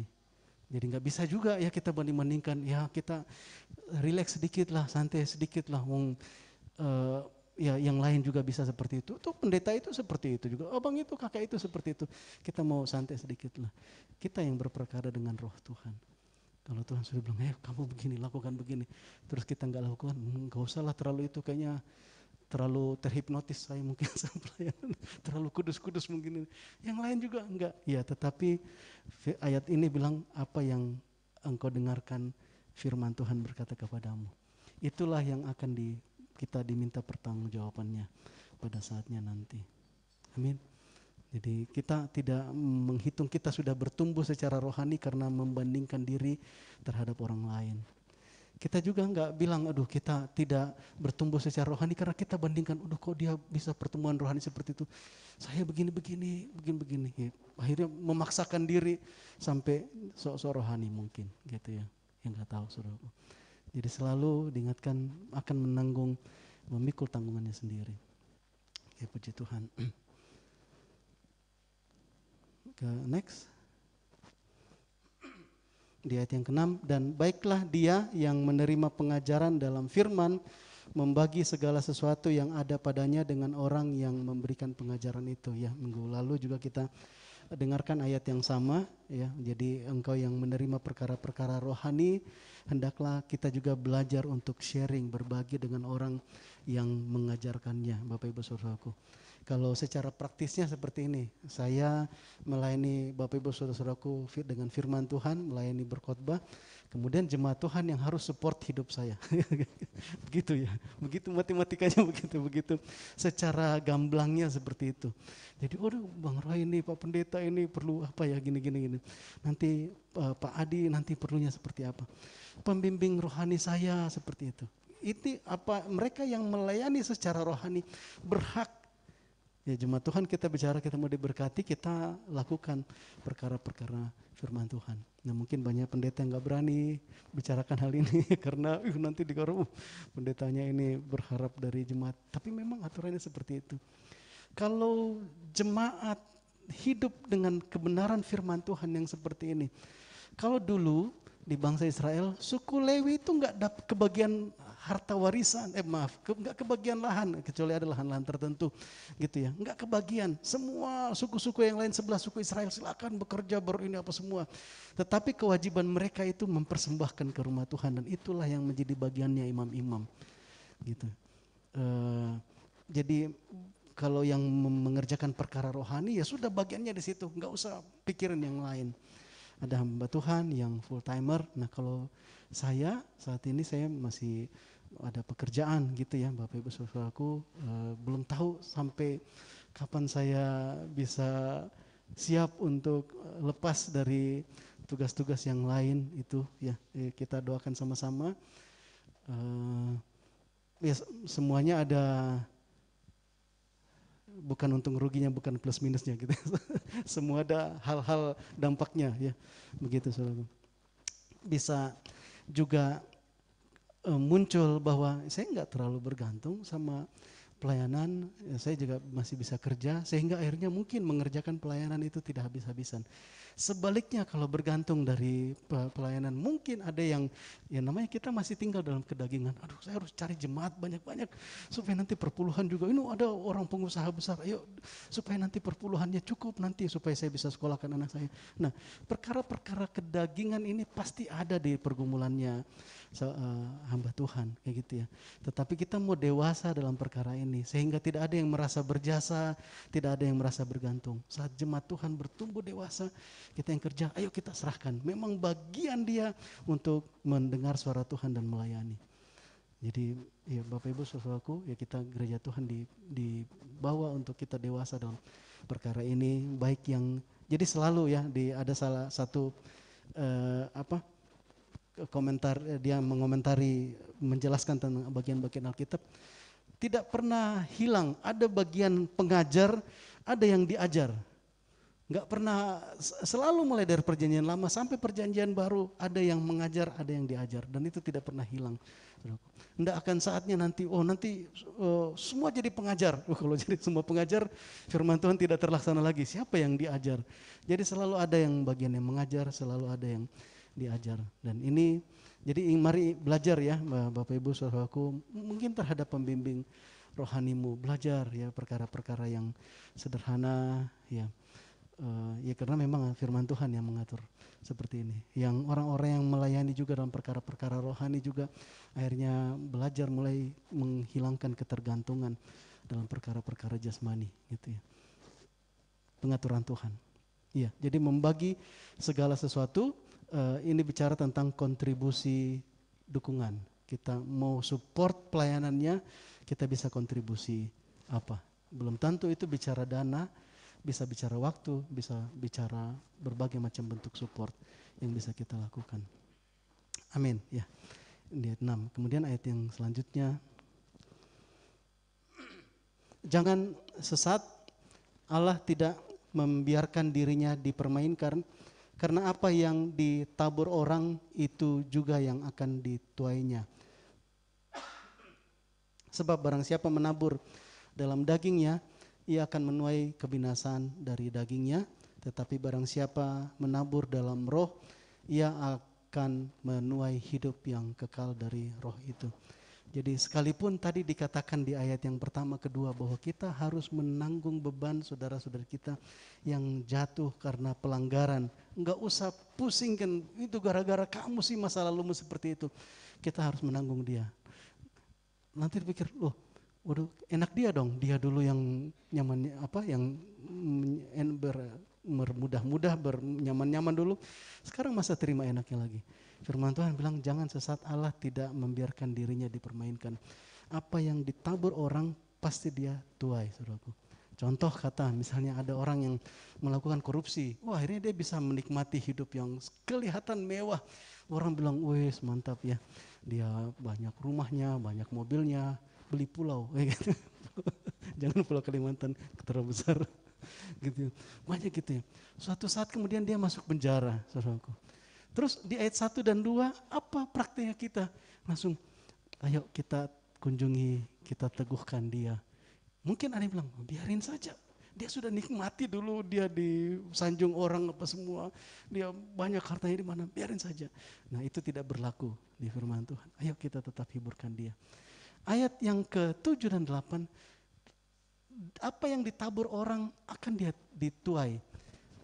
Jadi enggak bisa juga ya kita banding-bandingkan, ya kita relax sedikit lah, santai sedikit lah. Ya yang lain juga bisa seperti itu. Tuh pendeta itu seperti itu juga. Abang itu, kakak itu seperti itu. Kita mau santai sedikit lah. Kita yang berperkara dengan roh Tuhan. Kalau Tuhan sudah bilang, kamu begini, lakukan begini. Terus kita enggak lakukan, enggak usah lah terlalu itu kayaknya terlalu terhipnotis saya mungkin sama pelayanan. Terlalu kudus-kudus mungkin. Yang lain juga enggak. Ya tetapi ayat ini bilang apa yang engkau dengarkan firman Tuhan berkata kepadamu. Itulah yang akan kita diminta pertanggungjawabannya pada saatnya nanti. Amin. Jadi kita tidak menghitung kita sudah bertumbuh secara rohani karena membandingkan diri terhadap orang lain. Kita juga enggak bilang aduh kita tidak bertumbuh secara rohani karena kita bandingkan aduh kok dia bisa pertumbuhan rohani seperti itu. Saya begini. Ya, akhirnya memaksakan diri sampai sok-sok rohani mungkin gitu ya. Yang enggak tahu Saudaraku. Jadi selalu diingatkan akan menanggung, memikul tanggungannya sendiri. Ya puji Tuhan. Ke next. Di ayat yang ke-6, dan baiklah dia yang menerima pengajaran dalam firman membagi segala sesuatu yang ada padanya dengan orang yang memberikan pengajaran itu ya. Minggu lalu juga kita dengarkan ayat yang sama ya. Jadi engkau yang menerima perkara-perkara rohani, hendaklah kita juga belajar untuk sharing, berbagi dengan orang yang mengajarkannya, Bapak Ibu Saudaraku. Kalau secara praktisnya seperti ini, saya melayani Bapak Ibu Saudara-saudaraku dengan firman Tuhan, melayani berkhotbah, kemudian jemaat Tuhan yang harus support hidup saya. Begitu ya, begitu matematikanya begitu secara gamblangnya seperti itu. Jadi Bang Roy ini, Pak Pendeta ini perlu apa ya, gini. Nanti Pak Adi nanti perlunya seperti apa. Pembimbing rohani saya seperti itu. Itu apa, mereka yang melayani secara rohani berhak. Ya jemaat Tuhan, kita bicara, kita mau diberkati, kita lakukan perkara-perkara firman Tuhan. Nah mungkin banyak pendeta yang gak berani bicarakan hal ini karena nanti dikatakan pendetanya ini berharap dari jemaat. Tapi memang aturannya seperti itu. Kalau jemaat hidup dengan kebenaran firman Tuhan yang seperti ini. Kalau dulu di bangsa Israel, suku Lewi itu gak dapat kebagian harta warisan, nggak kebagian lahan, kecuali ada lahan-lahan tertentu, gitu ya, nggak kebagian. Semua suku-suku yang lain, 11 suku Israel silakan bekerja ini apa semua. Tetapi kewajiban mereka itu mempersembahkan ke rumah Tuhan, dan itulah yang menjadi bagiannya imam-imam, gitu. Jadi kalau yang mengerjakan perkara rohani ya sudah bagiannya di situ, nggak usah pikirin yang lain. Ada hamba Tuhan yang full timer. Nah kalau saya saat ini saya masih ada pekerjaan gitu ya, Bapak Ibu Saudaraku, belum tahu sampai kapan saya bisa siap untuk lepas dari tugas-tugas yang lain itu ya. Kita doakan sama-sama. Ya semuanya ada, bukan untung ruginya, bukan plus minusnya gitu. Semua ada hal-hal dampaknya ya, begitu Saudara. Bisa juga muncul bahwa saya nggak terlalu bergantung sama pelayanan, saya juga masih bisa kerja, sehingga akhirnya mungkin mengerjakan pelayanan itu tidak habis-habisan. Sebaliknya kalau bergantung dari pelayanan, mungkin ada yang ya namanya kita masih tinggal dalam kedagingan. Aduh saya harus cari jemaat banyak-banyak supaya nanti perpuluhan juga. Ini ada orang pengusaha besar, ayo supaya nanti perpuluhannya cukup nanti supaya saya bisa sekolahkan anak saya. Nah perkara-perkara kedagingan ini pasti ada di pergumulannya hamba Tuhan kayak gitu ya. Tetapi kita mau dewasa dalam perkara ini sehingga tidak ada yang merasa berjasa, tidak ada yang merasa bergantung. Saat jemaat Tuhan bertumbuh dewasa, kita yang kerja, ayo kita serahkan. Memang bagian dia untuk mendengar suara Tuhan dan melayani. Jadi ya Bapak Ibu Saudaraku, ya kita gereja Tuhan dibawa untuk kita dewasa dalam perkara ini, baik yang jadi selalu ya ada salah satu komentar, dia mengomentari, menjelaskan tentang bagian-bagian Alkitab, tidak pernah hilang, ada bagian pengajar, ada yang diajar. Enggak pernah, selalu mulai dari perjanjian lama sampai perjanjian baru, ada yang mengajar, ada yang diajar, dan itu tidak pernah hilang. Enggak akan saatnya nanti, semua jadi pengajar. Kalau jadi semua pengajar, firman Tuhan tidak terlaksana lagi. Siapa yang diajar? Jadi selalu ada yang bagian yang mengajar, selalu ada yang diajar. Dan ini jadi mari belajar ya Bapak Ibu Saudaraku, mungkin terhadap pembimbing rohanimu, belajar ya perkara-perkara yang sederhana ya. Ya karena memang firman Tuhan yang mengatur seperti ini. Yang orang-orang yang melayani juga dalam perkara-perkara rohani juga akhirnya belajar mulai menghilangkan ketergantungan dalam perkara-perkara jasmani gitu ya. Pengaturan Tuhan. Iya, jadi membagi segala sesuatu. Ini bicara tentang kontribusi dukungan. Kita mau support pelayanannya, kita bisa kontribusi apa? Belum tentu itu bicara dana, bisa bicara waktu, bisa bicara berbagai macam bentuk support yang bisa kita lakukan. Amin. Ya. Ini ayat 6. Kemudian ayat yang selanjutnya, jangan sesat, Allah tidak membiarkan dirinya dipermainkan, karena apa yang ditabur orang itu juga yang akan dituainya. Sebab barang siapa menabur dalam dagingnya, ia akan menuai kebinasaan dari dagingnya. Tetapi barang siapa menabur dalam roh, ia akan menuai hidup yang kekal dari roh itu. Jadi sekalipun tadi dikatakan di ayat yang pertama kedua bahwa kita harus menanggung beban saudara-saudara kita yang jatuh karena pelanggaran. Enggak usah pusingkan itu gara-gara kamu sih masa lalumu seperti itu. Kita harus menanggung dia. Nanti dipikir, loh, waduh enak dia dong. Dia dulu yang nyaman yang bermudah-mudah, bernyaman-nyaman dulu. Sekarang masa terima enaknya lagi. Firman Tuhan bilang jangan sesaat Allah tidak membiarkan dirinya dipermainkan. Apa yang ditabur orang pasti dia tuai, saudaraku. Contoh kata misalnya ada orang yang melakukan korupsi. Wah akhirnya dia bisa menikmati hidup yang kelihatan mewah. Orang bilang wes mantap ya. Dia banyak rumahnya, banyak mobilnya, beli pulau. Jangan Pulau Kalimantan, terlalu besar. Gitu. Banyak gitu ya. Suatu saat kemudian dia masuk penjara, saudaraku. Terus di ayat 1 dan 2 apa prakteknya kita? Langsung ayo kita kunjungi, kita teguhkan dia. Mungkin ada yang bilang biarin saja. Dia sudah nikmati dulu, dia disanjung orang apa semua. Dia banyak hartanya di mana, biarin saja. Nah itu tidak berlaku di firman Tuhan. Ayo kita tetap hiburkan dia. Ayat yang ke-7 dan 8. Apa yang ditabur orang akan dia dituai.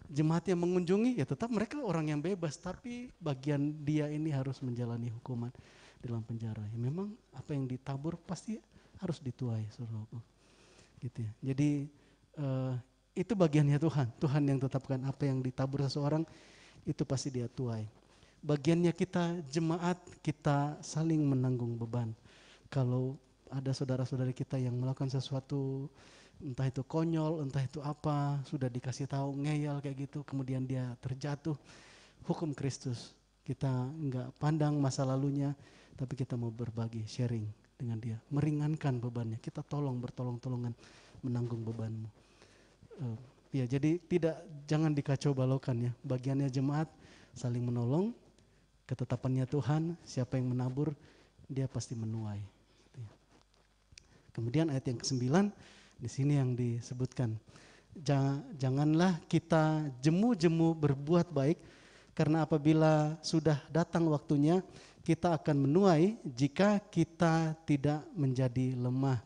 Jemaat yang mengunjungi ya tetap mereka orang yang bebas, tapi bagian dia ini harus menjalani hukuman dalam penjara. Ya, memang apa yang ditabur pasti harus dituai, saudaraku. Gitu ya. Jadi itu bagiannya Tuhan. Tuhan yang tetapkan apa yang ditabur seseorang itu pasti dia tuai. Bagiannya kita jemaat, kita saling menanggung beban. Kalau ada saudara-saudari kita yang melakukan sesuatu entah itu konyol, entah itu apa, sudah dikasih tahu ngeyel kayak gitu, kemudian dia terjatuh, hukum Kristus. Kita enggak pandang masa lalunya, tapi kita mau berbagi, sharing dengan dia, meringankan bebannya. Kita bertolong-tolongan menanggung bebanmu. Ya jadi jangan dikacau balaukan ya. Bagiannya jemaat saling menolong, ketetapannya Tuhan, siapa yang menabur dia pasti menuai. Kemudian ayat yang ke-9 di sini yang disebutkan, janganlah kita jemu-jemu berbuat baik, karena apabila sudah datang waktunya kita akan menuai jika kita tidak menjadi lemah.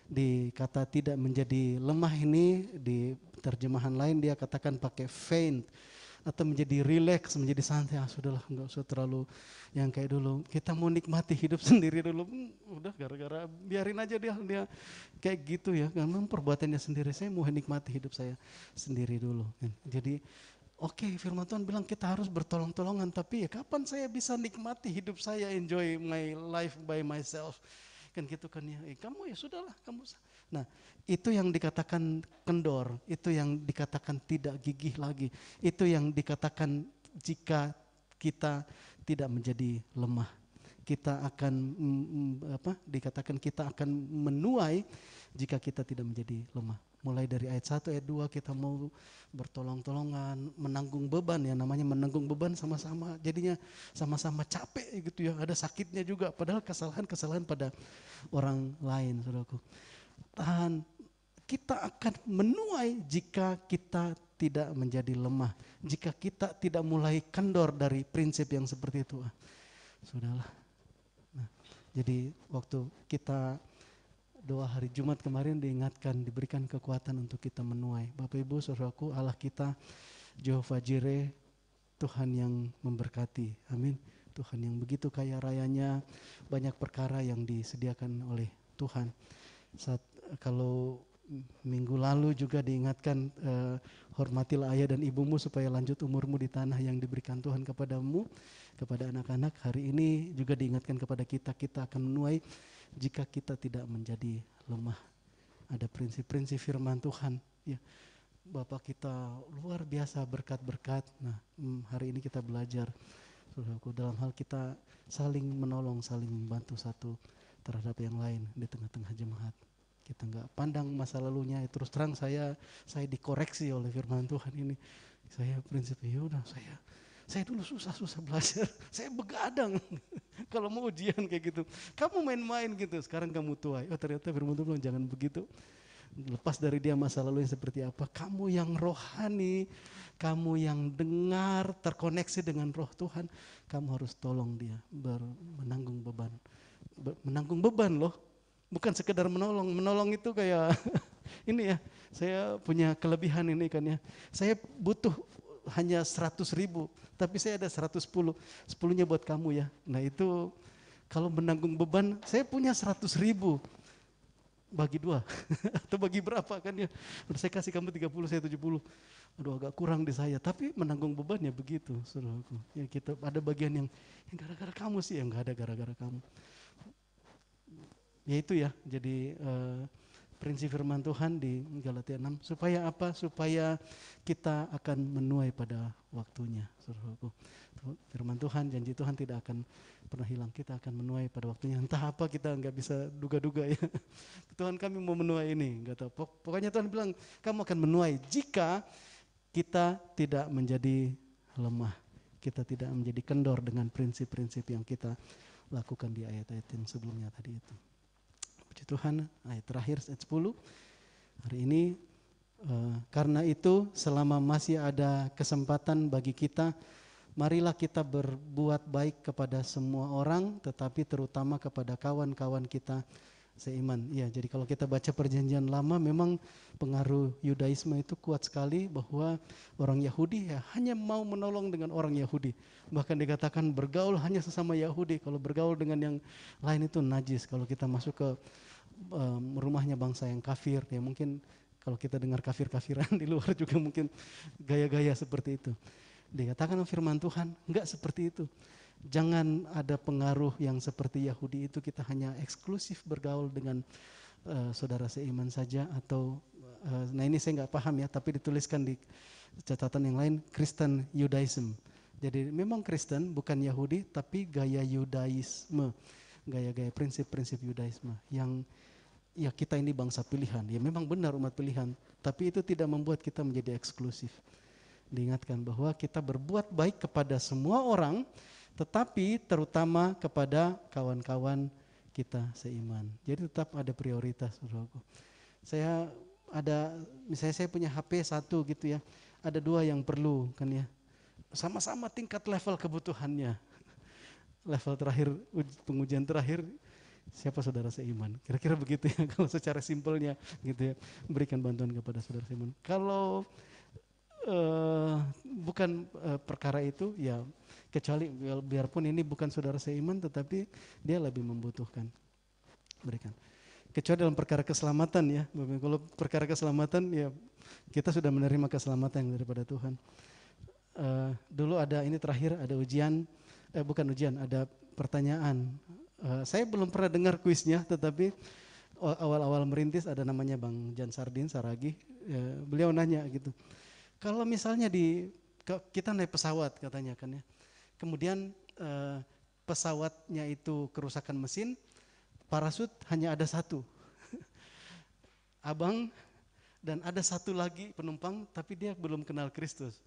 Di kata tidak menjadi lemah ini di terjemahan lain dia katakan pakai faint atau menjadi relax, menjadi santai. Sudahlah, enggak usah terlalu yang kayak dulu. Kita mau nikmati hidup sendiri dulu. Udah gara-gara biarin aja dia kayak gitu ya. Karena perbuatannya sendiri, saya mau nikmati hidup saya sendiri dulu. Jadi oke, firman Tuhan bilang kita harus bertolong-tolongan, tapi ya kapan saya bisa nikmati hidup saya, enjoy my life by myself. Kan gitu kan ya. Kamu ya sudahlah, kamu. Nah, itu yang dikatakan kendor, itu yang dikatakan tidak gigih lagi, itu yang dikatakan jika kita tidak menjadi lemah, kita akan dikatakan kita akan menuai jika kita tidak menjadi lemah. Mulai dari ayat 1, ayat 2 kita mau bertolong-tolongan, menanggung beban ya, namanya menanggung beban sama-sama, jadinya sama-sama capek gitu ya, ada sakitnya juga, padahal kesalahan pada orang lain, saudaraku. Tahan, kita akan menuai jika kita tidak menjadi lemah, jika kita tidak mulai kendor dari prinsip yang seperti itu. Sudahlah. Nah, jadi waktu kita doa hari Jumat kemarin diingatkan, diberikan kekuatan untuk kita menuai. Bapak Ibu saudaraku, Allah kita Jehovah Jireh, Tuhan yang memberkati. Amin. Tuhan yang begitu kaya rayanya, banyak perkara yang disediakan oleh Tuhan. Kalau minggu lalu juga diingatkan, hormatilah ayah dan ibumu supaya lanjut umurmu di tanah yang diberikan Tuhan kepadamu, kepada anak-anak. Hari ini juga diingatkan kepada kita akan menuai jika kita tidak menjadi lemah. Ada prinsip-prinsip firman Tuhan ya. Bapak kita luar biasa berkat-berkat. Nah, hari ini kita belajar dalam hal kita saling menolong, saling membantu satu terhadap yang lain di tengah-tengah jemaat. Kita enggak pandang masa lalunya. Terus terang saya dikoreksi oleh firman Tuhan ini. Saya prinsipnya udah saya dulu susah belajar, saya begadang kalau mau ujian kayak gitu. Kamu main-main gitu, sekarang kamu tuai. Oh ternyata firman Tuhan bilang jangan begitu. Lepas dari dia masa lalu yang seperti apa, kamu yang rohani, kamu yang dengar, terkoneksi dengan roh Tuhan, kamu harus tolong dia menanggung beban. menanggung beban loh. Bukan sekedar menolong. Menolong itu kayak ini ya, saya punya kelebihan ini kan ya. Saya butuh hanya 100.000, tapi saya ada 110. 10-nya buat kamu ya. Nah itu kalau menanggung beban, saya punya 100.000. Bagi 2 atau bagi berapa kan ya. Saya kasih kamu 30, saya 70. Aduh agak kurang di saya, tapi menanggung beban ya begitu, saudaraku. Ya kita ada bagian yang gara-gara kamu sih, yang nggak ada gara-gara kamu. Ya itu ya, jadi prinsip firman Tuhan di Galatia 6. Supaya apa? Supaya kita akan menuai pada waktunya, saudaraku. Firman Tuhan, janji Tuhan tidak akan pernah hilang. Kita akan menuai pada waktunya. Entah apa kita nggak bisa duga-duga ya. Tuhan kami mau menuai ini, nggak tahu. Pokoknya Tuhan bilang kamu akan menuai jika kita tidak menjadi lemah. Kita tidak menjadi kendor dengan prinsip-prinsip yang kita lakukan di ayat-ayat yang sebelumnya tadi itu. Puji Tuhan, ayat terakhir ayat 10. Hari ini karena itu selama masih ada kesempatan bagi kita, marilah kita berbuat baik kepada semua orang, tetapi terutama kepada kawan-kawan kita seiman. Ya, jadi kalau kita baca perjanjian lama memang pengaruh Yudaisme itu kuat sekali, bahwa orang Yahudi ya hanya mau menolong dengan orang Yahudi. Bahkan dikatakan bergaul hanya sesama Yahudi. Kalau bergaul dengan yang lain itu najis. Kalau kita masuk ke rumahnya bangsa yang kafir, ya mungkin kalau kita dengar kafir-kafiran di luar juga mungkin gaya-gaya seperti itu. Dikatakan firman Tuhan, enggak seperti itu. Jangan ada pengaruh yang seperti Yahudi itu, kita hanya eksklusif bergaul dengan saudara seiman saja, atau nah ini saya nggak paham ya, tapi dituliskan di catatan yang lain, Kristen Judaism. Jadi memang Kristen bukan Yahudi, tapi gaya Yudaisme, gaya-gaya prinsip-prinsip Yudaisme yang ya kita ini bangsa pilihan. Ya memang benar umat pilihan, tapi itu tidak membuat kita menjadi eksklusif. Diingatkan bahwa kita berbuat baik kepada semua orang, tetapi terutama kepada kawan-kawan kita seiman. Jadi tetap ada prioritas, saudaraku. Saya ada, misalnya saya punya HP 1 gitu ya, ada 2 yang perlu kan ya. Sama-sama tingkat level kebutuhannya. Level terakhir, pengujian terakhir, siapa saudara seiman? Kira-kira begitu ya, kalau secara simpelnya gitu ya, berikan bantuan kepada saudara seiman. Kalau bukan perkara itu ya, kecuali biarpun ini bukan saudara seiman, tetapi dia lebih membutuhkan, berikan. Kecuali dalam perkara keselamatan ya, kalau perkara keselamatan ya kita sudah menerima keselamatan yang daripada Tuhan. Dulu ada ini terakhir ada ujian, bukan ujian, ada pertanyaan. Saya belum pernah dengar kuisnya, tetapi awal-awal merintis ada namanya Bang Jan Sardin Saragi, beliau nanya gitu. Kalau misalnya kita naik pesawat katanya kan ya, kemudian pesawatnya itu kerusakan mesin, parasut hanya ada 1, abang, dan ada 1 lagi penumpang, tapi dia belum kenal Kristus.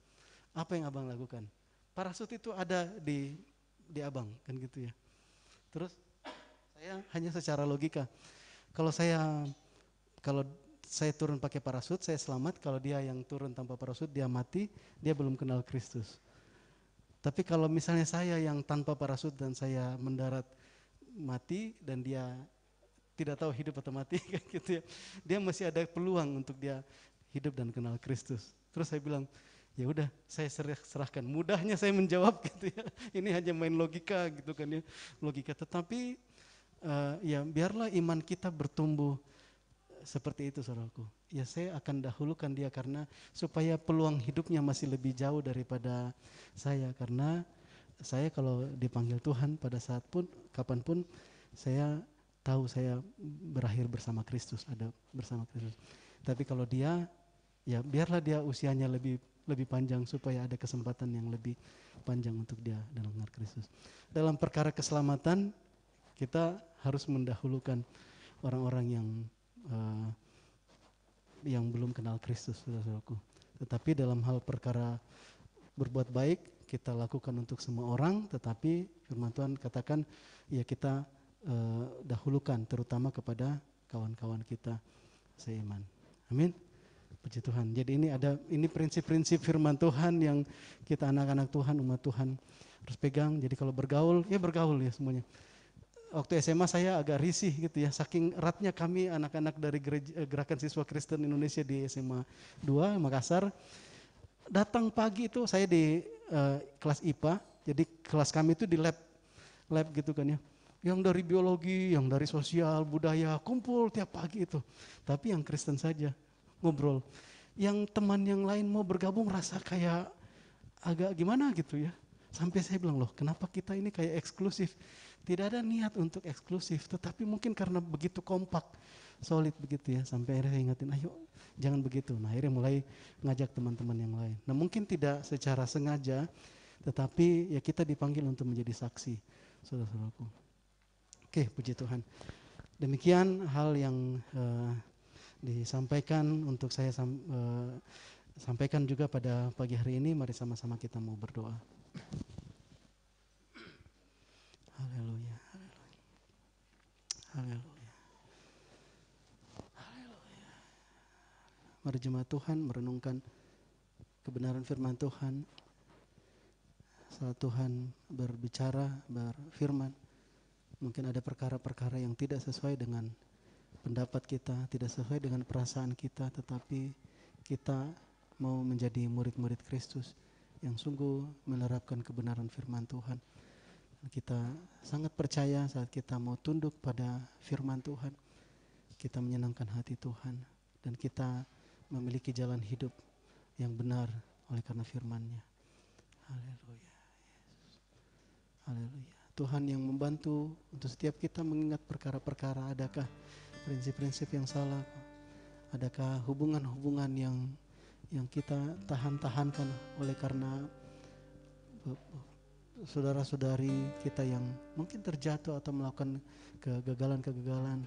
Apa yang abang lakukan? Parasut itu ada di abang, kan gitu ya. Terus saya hanya secara logika, kalau saya turun pakai parasut, saya selamat. Kalau dia yang turun tanpa parasut, dia mati, dia belum kenal Kristus. Tapi kalau misalnya saya yang tanpa parasut dan saya mendarat mati dan dia tidak tahu hidup atau mati kan gitu ya, dia masih ada peluang untuk dia hidup dan kenal Kristus. Terus saya bilang, ya udah, saya serahkan. Mudahnya saya menjawab gitu ya. Ini hanya main logika gitu kan ya, logika. Tetapi ya biarlah iman kita bertumbuh seperti itu, saudaraku. Ya saya akan dahulukan dia karena supaya peluang hidupnya masih lebih jauh daripada saya. Karena saya kalau dipanggil Tuhan pada saat pun, kapanpun, saya tahu saya berakhir bersama Kristus, ada bersama Kristus. Tapi kalau dia, ya biarlah dia usianya lebih panjang supaya ada kesempatan yang lebih panjang untuk dia dalam mengenal Kristus. Dalam perkara keselamatan, kita harus mendahulukan orang-orang yang belum kenal Kristus, saudaraku. Tetapi dalam hal perkara berbuat baik, kita lakukan untuk semua orang, tetapi firman Tuhan katakan, ya kita dahulukan terutama kepada kawan-kawan kita seiman. Amin. Puji Tuhan. Jadi ini prinsip-prinsip firman Tuhan yang kita anak-anak Tuhan, umat Tuhan harus pegang. Jadi kalau bergaul, ya bergaul ya semuanya. waktu SMA saya agak risih gitu ya, saking eratnya kami anak-anak dari Gerakan Siswa Kristen Indonesia di SMA 2 Makassar. Datang pagi itu saya di kelas IPA, jadi kelas kami itu di lab gitu kan ya. Yang dari biologi, yang dari sosial, budaya, kumpul tiap pagi itu. Tapi yang Kristen saja ngobrol. Yang teman yang lain mau bergabung rasa kayak agak gimana gitu ya. Sampai saya bilang, loh kenapa kita ini kayak eksklusif. Tidak ada niat untuk eksklusif, tetapi mungkin karena begitu kompak, solid begitu ya. Sampai akhirnya saya ingatin, ayo jangan begitu. Nah akhirnya mulai ngajak teman-teman yang lain. Nah mungkin tidak secara sengaja, tetapi ya kita dipanggil untuk menjadi saksi, saudara-saudaraku. Oke, puji Tuhan. Demikian hal yang disampaikan untuk saya sampaikan juga pada pagi hari ini. Mari sama-sama kita mau berdoa. Haleluya, haleluya, haleluya, haleluya. Mari jemaat Tuhan merenungkan kebenaran firman Tuhan. Saat Tuhan berbicara, berfirman, mungkin ada perkara-perkara yang tidak sesuai dengan pendapat kita, tidak sesuai dengan perasaan kita, tetapi kita mau menjadi murid-murid Kristus yang sungguh menerapkan kebenaran firman Tuhan. Kita sangat percaya saat kita mau tunduk pada firman Tuhan, kita menyenangkan hati Tuhan, dan kita memiliki jalan hidup yang benar oleh karena firman-Nya. Haleluya, Yesus. Haleluya. Tuhan yang membantu untuk setiap kita mengingat perkara-perkara, adakah prinsip-prinsip yang salah, adakah hubungan-hubungan yang kita tahan-tahankan oleh karena saudara-saudari kita yang mungkin terjatuh atau melakukan kegagalan-kegagalan.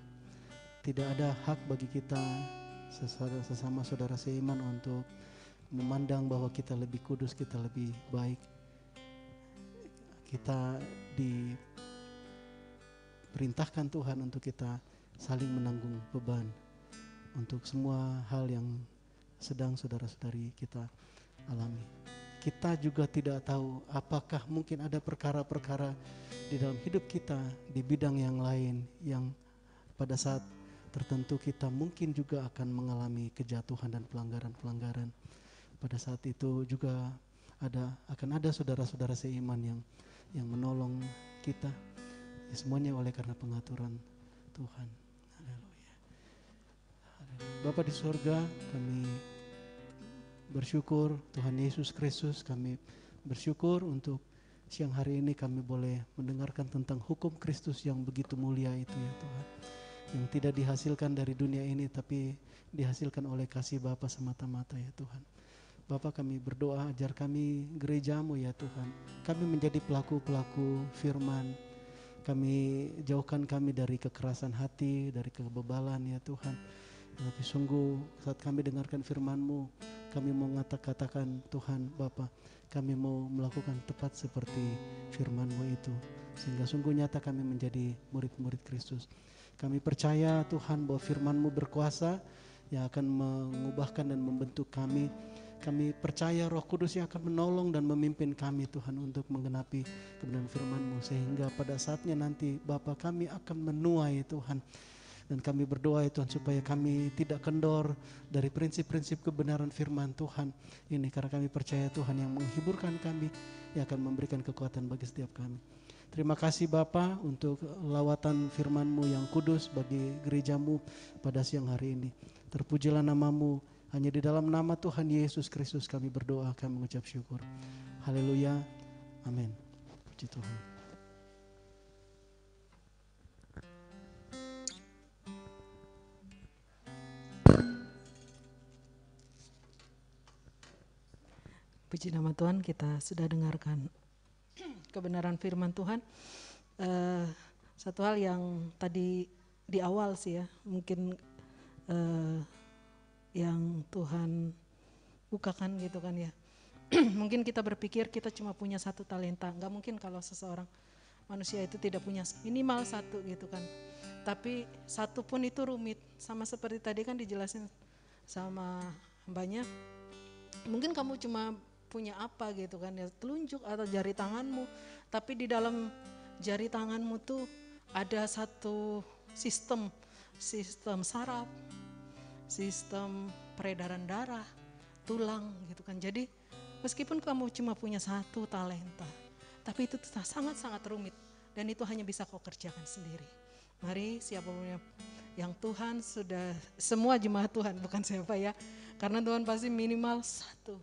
Tidak ada hak bagi kita sesama saudara seiman untuk memandang bahwa kita lebih kudus, kita lebih baik. Kita diperintahkan Tuhan untuk kita saling menanggung beban untuk semua hal yang sedang saudara-saudari kita alami. Kita juga tidak tahu apakah mungkin ada perkara-perkara di dalam hidup kita di bidang yang lain yang pada saat tertentu kita mungkin juga akan mengalami kejatuhan dan pelanggaran-pelanggaran. Pada saat itu juga akan ada saudara-saudara seiman yang menolong kita. Ya, semuanya oleh karena pengaturan Tuhan. Haleluya. Bapa di surga, kami bersyukur Tuhan Yesus Kristus, kami bersyukur untuk siang hari ini kami boleh mendengarkan tentang hukum Kristus yang begitu mulia itu ya Tuhan, yang tidak dihasilkan dari dunia ini tapi dihasilkan oleh kasih Bapa semata-mata ya Tuhan. Bapa, kami berdoa ajar kami gereja-Mu ya Tuhan, kami menjadi pelaku-pelaku firman, kami jauhkan kami dari kekerasan hati, dari kebebalan ya Tuhan. Tapi sungguh saat kami dengarkan firman-Mu, kami mau katakan Tuhan Bapa, kami mau melakukan tepat seperti firman-Mu itu, sehingga sungguh nyata kami menjadi murid-murid Kristus. Kami percaya Tuhan bahwa firman-Mu berkuasa yang akan mengubahkan dan membentuk kami. Kami percaya Roh Kudus yang akan menolong dan memimpin kami Tuhan untuk menggenapi kebenaran firman-Mu, sehingga pada saatnya nanti Bapa kami akan menuai Tuhan. Dan kami berdoa ya Tuhan supaya kami tidak kendor dari prinsip-prinsip kebenaran firman Tuhan ini, karena kami percaya Tuhan yang menghiburkan kami, yang akan memberikan kekuatan bagi setiap kami. Terima kasih Bapa untuk lawatan firman-Mu yang kudus bagi gereja-Mu pada siang hari ini. Terpujilah nama-Mu, hanya di dalam nama Tuhan Yesus Kristus kami berdoa, kami mengucap syukur. Haleluya, amin. Puji Tuhan. Puji nama Tuhan, kita sudah dengarkan kebenaran firman Tuhan. Satu hal yang tadi di awal sih ya, mungkin yang Tuhan bukakan gitu kan ya. Mungkin kita berpikir kita cuma punya satu talenta, nggak mungkin kalau seseorang manusia itu tidak punya minimal satu gitu kan. Tapi satu pun itu rumit, sama seperti tadi kan dijelasin sama mbaknya. Mungkin kamu cuma punya apa gitu kan ya, telunjuk atau jari tanganmu, tapi di dalam jari tanganmu tuh ada satu sistem saraf, sistem peredaran darah, tulang gitu kan. Jadi meskipun kamu cuma punya satu talenta, tapi itu sangat-sangat rumit dan itu hanya bisa kau kerjakan sendiri. Mari siapapun yang Tuhan sudah, semua jemaat Tuhan, bukan siapa ya, karena Tuhan pasti minimal satu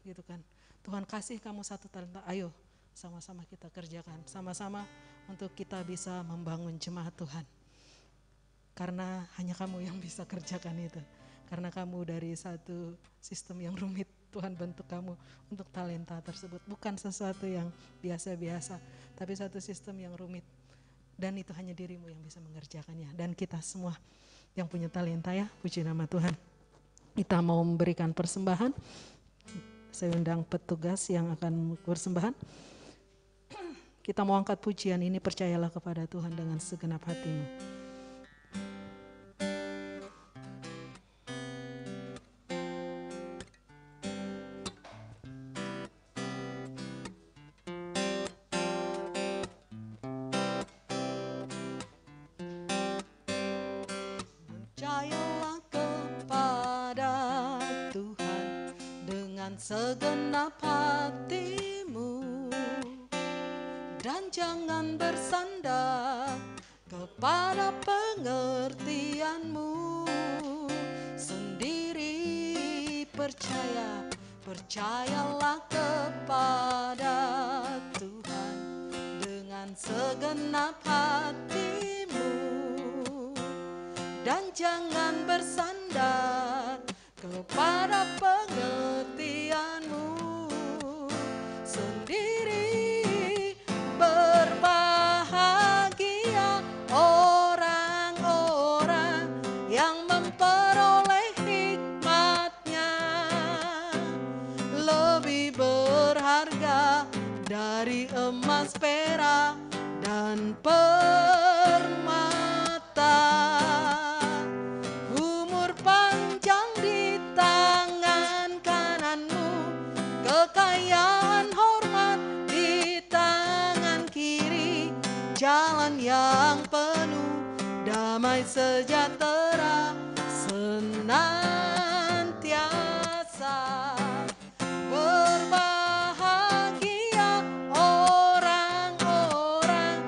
gitu kan. Tuhan kasih kamu satu talenta, ayo sama-sama kita kerjakan, sama-sama untuk kita bisa membangun jemaat Tuhan. Karena hanya kamu yang bisa kerjakan itu. Karena kamu dari satu sistem yang rumit, Tuhan bentuk kamu untuk talenta tersebut. Bukan sesuatu yang biasa-biasa, tapi satu sistem yang rumit. Dan itu hanya dirimu yang bisa mengerjakannya. Dan kita semua yang punya talenta ya, puji nama Tuhan. Kita mau memberikan persembahan. Saya undang petugas yang akan persembahan. Kita mau angkat pujian ini, percayalah kepada Tuhan dengan segenap hatimu. Percayalah kepada Tuhan dengan segenap hatimu dan jangan bersandar kepada pengertianmu sendiri. Percayalah kepada Tuhan dengan segenap hatimu dan jangan bersandar kepada pengertianmu sendiri. Berbahagia orang-orang yang memperoleh hikmat-Nya, lebih berharga dari emas, perak, dan permata. Umur panjang di tangan kananmu, kekayaan hormat di tangan kiri, jalan yang penuh damai sejahtera senantiasa. Berbahagia orang-orang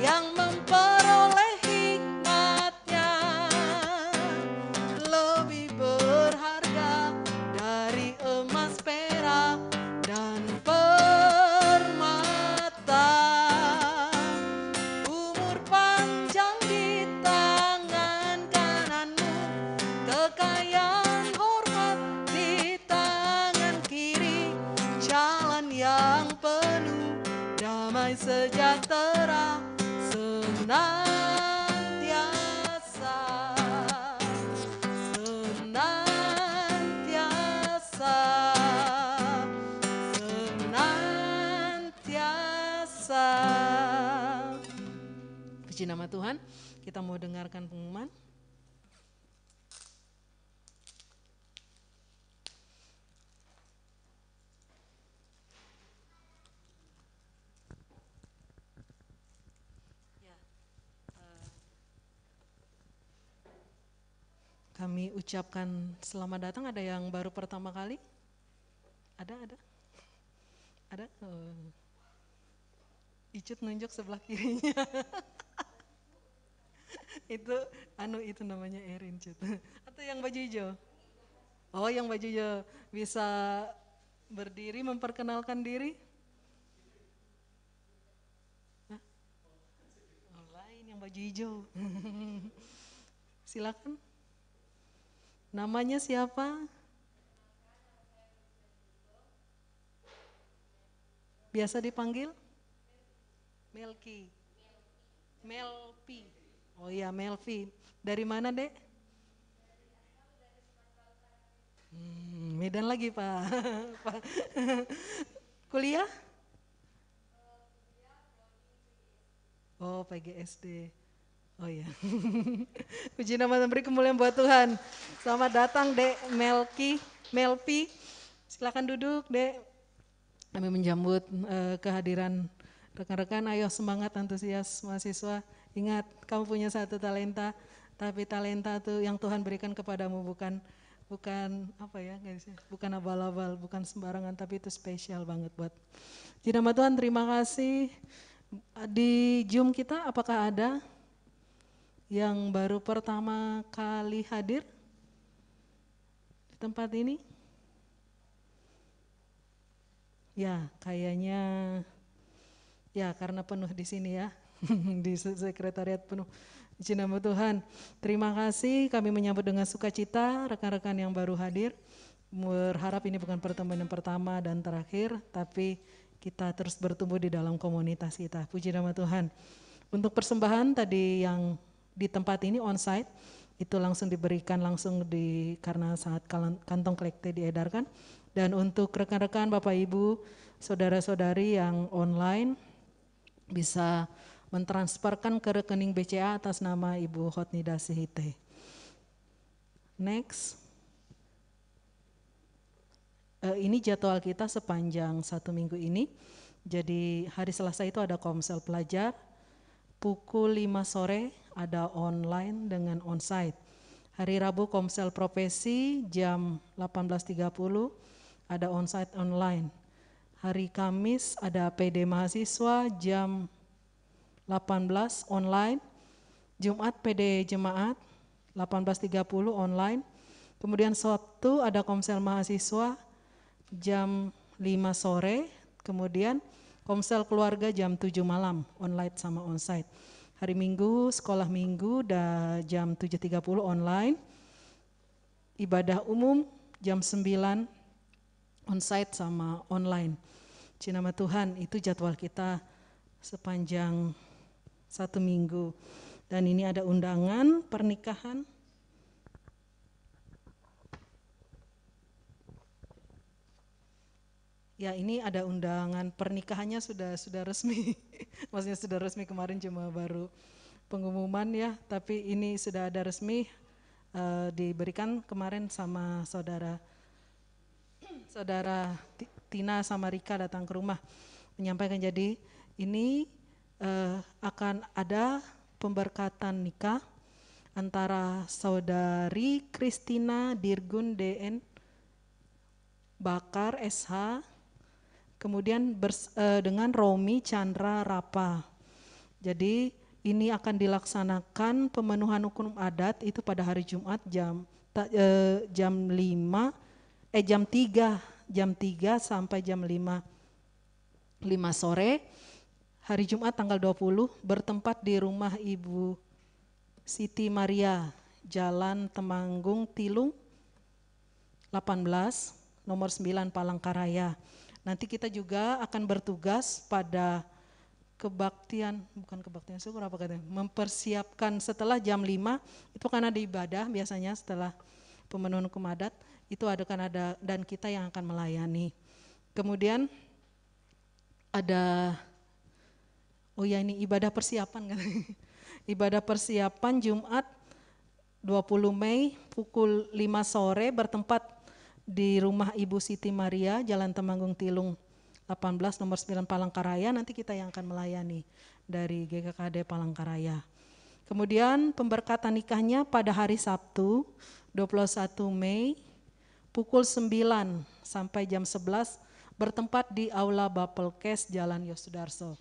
yang memperoleh hikmat-Nya, lebih berharga dari emas, perak, dan permata. Umur panjang di tangan kananmu, kekayaan hormat di tangan kiri, jalan yang penuh damai sejahtera senantiasa. Puji nama Tuhan, kita mau dengarkan pengumuman. Kami ucapkan selamat datang. Ada yang baru pertama kali? Ada? Oh. Icut nunjuk sebelah kirinya. itu namanya Erin, Cut. Atau yang baju hijau? Oh, yang baju hijau. Bisa berdiri memperkenalkan diri? Hah? Oh, lain yang baju hijau. Silakan. Namanya siapa? Biasa dipanggil? Melki. Melpi. Oh iya, Melvi. Dari mana, Dek? Medan lagi, Pak. Kuliah? Oh, PGSD. Oh iya. Puji nama dan beri kemuliaan buat Tuhan. Selamat datang, Dek Melpi. Silakan duduk, Dek. Kami menjambut kehadiran Rekan-rekan ayo semangat antusias mahasiswa. Ingat kamu punya satu talenta, tapi talenta itu yang Tuhan berikan kepadamu bukan apa ya guys ya, bukan abal-abal, bukan sembarangan, tapi itu spesial banget buat. Di nama Tuhan terima kasih. Di Zoom kita apakah ada yang baru pertama kali hadir di tempat ini? Ya, kayaknya ya karena penuh di sini ya, di sekretariat penuh. Di nama Tuhan, terima kasih kami menyambut dengan sukacita rekan-rekan yang baru hadir. Berharap ini bukan pertemuan yang pertama dan terakhir, tapi kita terus bertumbuh di dalam komunitas kita. Puji nama Tuhan. Untuk persembahan tadi yang di tempat ini onsite, itu langsung diberikan langsung karena saat kantong kolekte diedarkan. Dan untuk rekan-rekan Bapak Ibu, saudara-saudari yang online, bisa mentransferkan ke rekening BCA atas nama Ibu Hotnida Sihite. Next. Ini jadwal kita sepanjang 1 minggu ini. Jadi hari Selasa itu ada komsel pelajar, pukul 5 sore ada online dengan onsite. Hari Rabu komsel profesi jam 18.30 ada onsite online. Hari Kamis ada PD mahasiswa jam 18 online, Jumat PD Jemaat 18.30 online, kemudian Sabtu ada komsel mahasiswa jam 5 sore, kemudian komsel keluarga jam 7 malam online sama onsite. Hari Minggu sekolah minggu jam 7.30 online, ibadah umum jam 9 onsite sama online. Puji nama Tuhan, itu jadwal kita sepanjang 1 minggu. Dan ini ada undangan pernikahan. Ya, ini ada undangan pernikahannya sudah resmi. Maksudnya sudah resmi, kemarin cuma baru pengumuman ya, tapi ini sudah ada resmi diberikan kemarin sama saudara Tina sama Rika datang ke rumah menyampaikan. Jadi ini akan ada pemberkatan nikah antara saudari Kristina Dirgun DN Bakar SH, kemudian dengan Romi Chandra Rapa. Jadi ini akan dilaksanakan pemenuhan hukum adat itu pada hari Jumat jam 3 sampai jam 5 sore. Hari Jumat tanggal 20 bertempat di rumah Ibu Siti Maria, Jalan Temanggung Tilung 18, nomor 9 Palangkaraya. Nanti kita juga akan bertugas pada mempersiapkan setelah jam 5, itu kan ada ibadah biasanya setelah pemenuhan hukum adat, itu akan ada dan kita yang akan melayani. Kemudian ada ini ibadah persiapan kan. Ibadah persiapan Jumat 20 Mei pukul 5 sore bertempat di rumah Ibu Siti Maria, Jalan Temanggung Tilung 18 nomor 9 Palangkaraya. Nanti kita yang akan melayani dari GKKD Palangkaraya. Kemudian pemberkatan nikahnya pada hari Sabtu 21 Mei pukul 9 sampai jam 11 bertempat di Aula Bapelkes Jalan Yosudarso.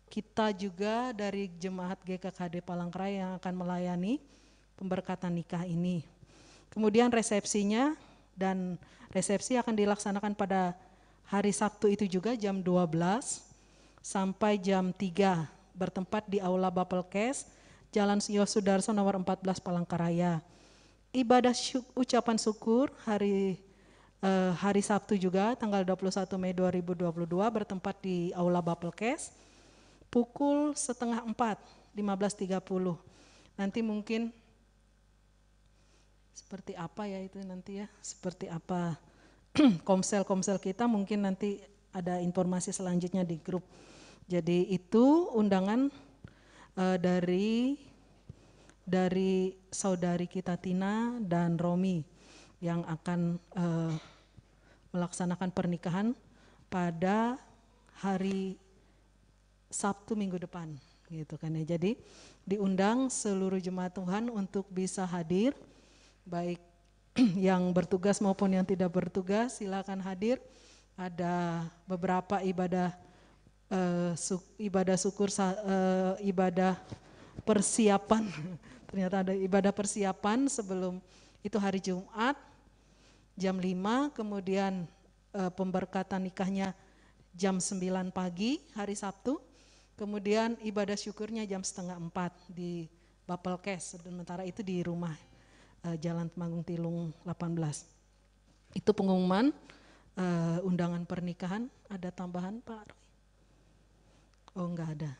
Kita juga dari Jemaat GKKD Palangkaraya yang akan melayani pemberkatan nikah ini. Kemudian resepsinya, dan resepsi akan dilaksanakan pada hari Sabtu itu juga jam 12 sampai jam 3 bertempat di Aula Bapelkes Jalan Yosudarso nomor 14 Palangkaraya. Ibadah ucapan syukur hari Sabtu juga tanggal 21 Mei 2022 bertempat di Aula Bapelkes pukul 3:30, 15.30. Nanti mungkin seperti apa ya itu nanti ya, seperti apa komsel kita, mungkin nanti ada informasi selanjutnya di grup. Jadi itu undangan dari saudari kita Tina dan Romi yang akan melaksanakan pernikahan pada hari Sabtu minggu depan gitu kan ya. Jadi diundang seluruh jemaat Tuhan untuk bisa hadir, baik yang bertugas maupun yang tidak bertugas silakan hadir. Ada beberapa ibadah ibadah syukur, ibadah persiapan. Ternyata ada ibadah persiapan sebelum itu hari Jumat jam 5, kemudian pemberkatan nikahnya jam 9 pagi hari Sabtu, kemudian ibadah syukurnya jam 3:30 di Bapelkes, sementara itu di rumah Jalan Temanggung Tilung 18. Itu pengumuman undangan pernikahan. Ada tambahan Pak Roy? Oh enggak ada.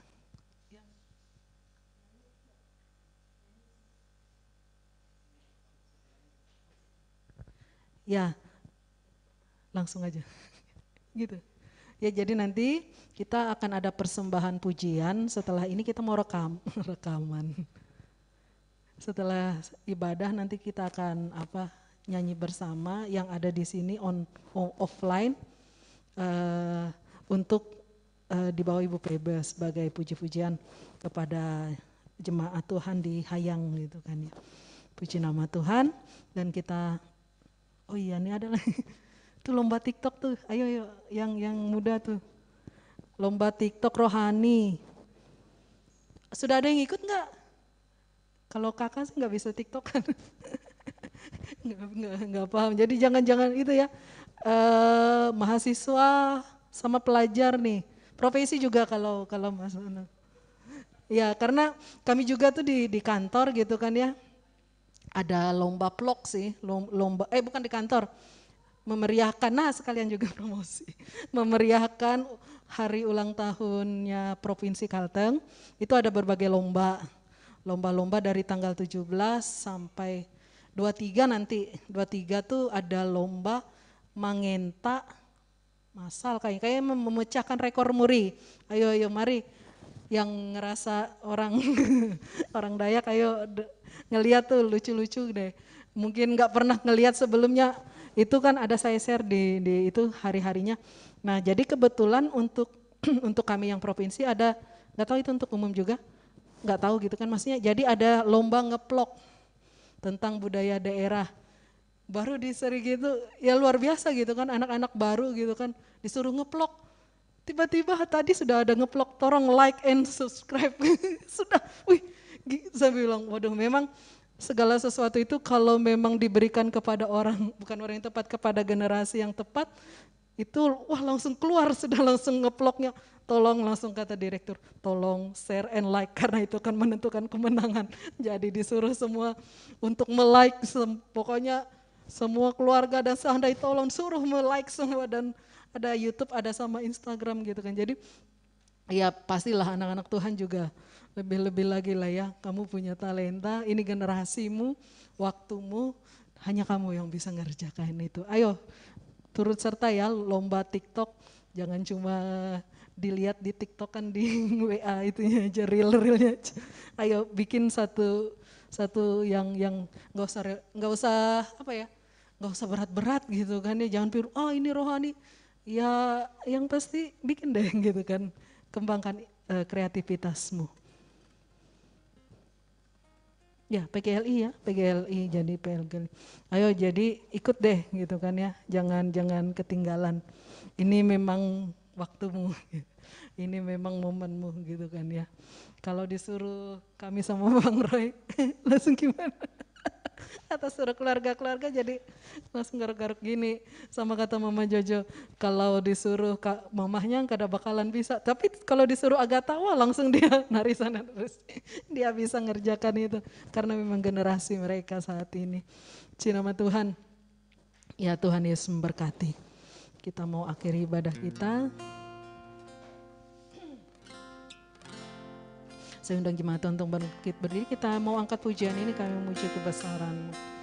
Ya, langsung aja. Gitu. Ya, jadi nanti kita akan ada persembahan pujian, setelah ini kita mau rekaman. Setelah ibadah nanti kita akan nyanyi bersama yang ada di sini offline untuk di bawah Ibu Pebe sebagai puji-pujian kepada jemaat Tuhan di Hayang gitu kan ya. Puji nama Tuhan. Dan kita oh iya ini ada lagi. Tuh lomba TikTok tuh. Ayo yang muda tuh. Lomba TikTok rohani. Sudah ada yang ikut nggak? Kalau kakak sih nggak bisa TikTok kan. nggak paham. Jadi jangan itu ya. Mahasiswa sama pelajar nih. Profesi juga kalau Mas. Ya karena kami juga tuh di kantor gitu kan ya. Ada lomba vlog sih, lomba bukan di kantor, memeriahkan, nah sekalian juga promosi, memeriahkan hari ulang tahunnya Provinsi Kalteng. Itu ada berbagai lomba dari tanggal 17 sampai 23 nanti. 23 tuh ada lomba mangenta masal kayak memecahkan rekor muri. Ayo mari yang ngerasa orang orang Dayak ayo ngeliat tuh lucu-lucu deh. Mungkin nggak pernah ngeliat sebelumnya. Itu kan ada saya share di itu hari-harinya. Nah jadi kebetulan untuk untuk kami yang provinsi ada, nggak tahu itu untuk umum juga, nggak tahu gitu kan maksudnya. Jadi ada lomba ngeplok tentang budaya daerah. Baru diseri gitu, ya luar biasa gitu kan, anak-anak baru gitu kan disuruh ngeplok. Tiba-tiba tadi sudah ada ngeplok, tolong like and subscribe. Sudah, saya bilang waduh memang segala sesuatu itu kalau memang diberikan kepada orang, bukan orang yang tepat, kepada generasi yang tepat, itu wah langsung keluar, sudah langsung ngeploknya. Tolong langsung kata direktur, tolong share and like karena itu akan menentukan kemenangan. Jadi disuruh semua untuk melike, pokoknya semua keluarga dan seandai tolong suruh melike semua, dan ada YouTube, ada sama Instagram gitu kan. Jadi ya pastilah anak-anak Tuhan juga lebih-lebih lagi lah ya, kamu punya talenta, ini generasimu, waktumu, hanya kamu yang bisa ngerjakan itu. Ayo turut serta ya lomba TikTok, jangan cuma dilihat di TikTok kan di WA itunya aja, reel-reelnya aja. Ayo bikin satu yang nggak usah nggak usah berat-berat gitu kan ya, jangan pikir oh ini rohani, ya yang pasti bikin deh gitu kan, kembangkan kreativitasmu. Ya PGLI ya, PGLI jadi PGLI. Ayo jadi ikut deh gitu kan ya, jangan ketinggalan. Ini memang waktumu, ini memang momenmu gitu kan ya. Kalau disuruh kami sama Bang Roy, langsung gimana? Atas suruh keluarga-keluarga jadi langsung garuk-garuk gini. Sama kata Mama Jojo, kalau disuruh mamahnya kada bakalan bisa. Tapi kalau disuruh Agatha, wah langsung dia nari sana terus. Dia bisa ngerjakan itu. Karena memang generasi mereka saat ini. Puji nama Tuhan. Ya Tuhan Yesus memberkati. Kita mau akhiri ibadah kita. Saya undang jemaat untuk bangkit berdiri, kita mau angkat pujian ini, kami memuji kebesaran-Mu.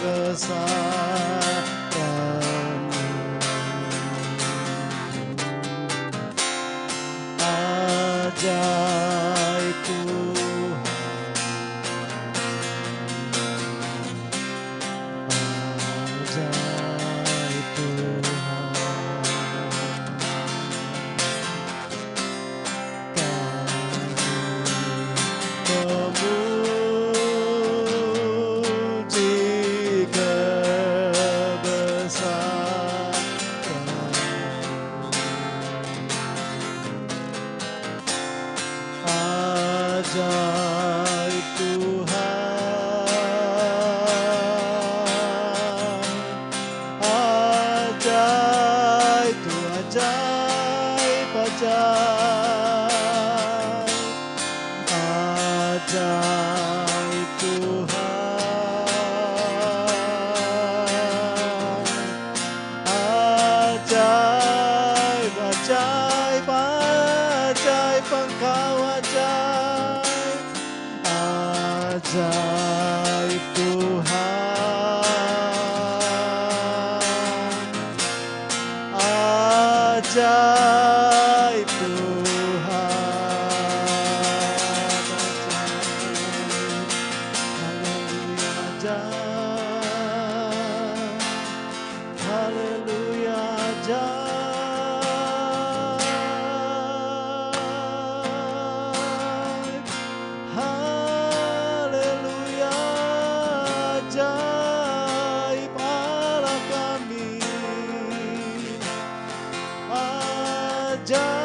kebesaran-Mu. Ajaib Tuhan, ajaib Tuhan, kami memuji kebesaran-Mu. Ajaib Tuhan, ajaib Tuhan, ajaib, ajaib, ajaib Tuhan, ajaib, ajaib, ajaib Engkau, ajaib, ajaib Tuhan, ajaib Tuhan, ajaib, haleluya, ajaib, haleluya, ajaib Allah kami, ajaib